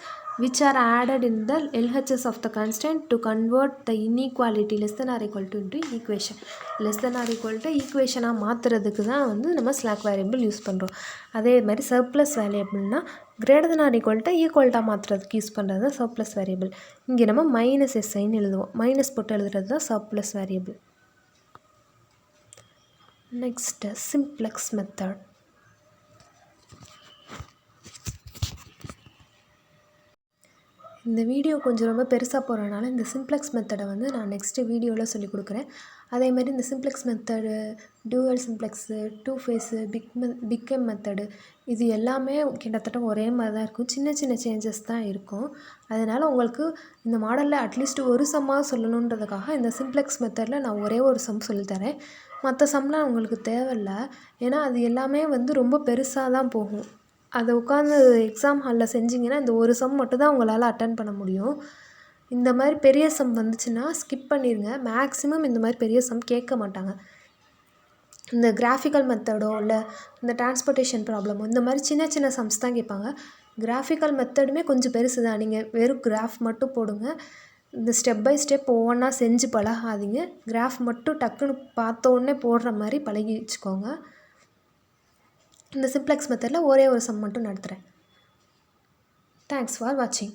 which are added in the LHS of the constraint to convert the inequality less than or equal to into equation. less than or equal to equation மாற்றுறதுக்கு தான் வந்து நம்ம slack variable use பண்ணுறோம். அதே மாதிரி surplus variableனா greater than or equal to ஈக்குவல்ட்டாக மாற்றுறதுக்கு use பண்ணுறது தான் surplus variable. இங்கே நம்ம மைனஸ் எஸ்ஐன்னு எழுதுவோம். மைனஸ் போட்டு எழுதுறது தான் surplus variable. Next simplex method. இந்த வீடியோ கொஞ்சம் ரொம்ப பெருசாக போகிறனால இந்த சிம்ப்ளெக்ஸ் மெத்தடை வந்து நான் நெக்ஸ்ட்டு வீடியோவில் சொல்லி கொடுக்குறேன். அதேமாதிரி இந்த simplex method, dual simplex, two phase, big M method இது எல்லாமே கிட்டத்தட்ட ஒரே மாதிரி தான் இருக்கும். சின்ன சின்ன சேஞ்சஸ் தான் இருக்கும். அதனால் உங்களுக்கு இந்த மாடலில் அட்லீஸ்ட் ஒரு சம்மாக சொல்லணுன்றதுக்காக இந்த சிம்ப்ளெக்ஸ் மெத்தடில் நான் ஒரே ஒரு சம் சொல்லித்தரேன். மற்ற சம்லாம் உங்களுக்கு தேவையில்லை, ஏன்னா அது எல்லாமே வந்து ரொம்ப பெருசாக தான் போகும். அதை உட்காந்து எக்ஸாம் ஹாலில் செஞ்சிங்கன்னா இந்த ஒரு சம் மட்டும் தான் உங்களால் அட்டன் பண்ண முடியும். இந்த மாதிரி பெரிய சம் வந்துச்சுன்னா ஸ்கிப் பண்ணிடுங்க. மேக்ஸிமம் இந்த மாதிரி பெரிய சம் கேட்க மாட்டாங்க. இந்த கிராஃபிக்கல் மெத்தடோ இல்லை இந்த டிரான்ஸ்போர்ட்டேஷன் ப்ராப்ளமோ இந்த மாதிரி சின்ன சின்ன சம்ஸ் தான் கேட்பாங்க. கிராஃபிக்கல் மெத்தடுமே கொஞ்சம் பெருசு தான். நீங்கள் வெறும் கிராஃப் மட்டும் போடுங்க. இந்த ஸ்டெப் பை ஸ்டெப் ஒவ்வொன்றா செஞ்சு பழகாதீங்க. கிராஃப் மட்டும் டக்குன்னு பார்த்தோன்னே போடுற மாதிரி பழகி வச்சுக்கோங்க. இந்த சிம்ப்ளெக்ஸ் மெத்தடில் ஒரே ஒரு சம் மட்டும் நடத்துகிறேன். தேங்க்ஸ் ஃபார் வாட்சிங்.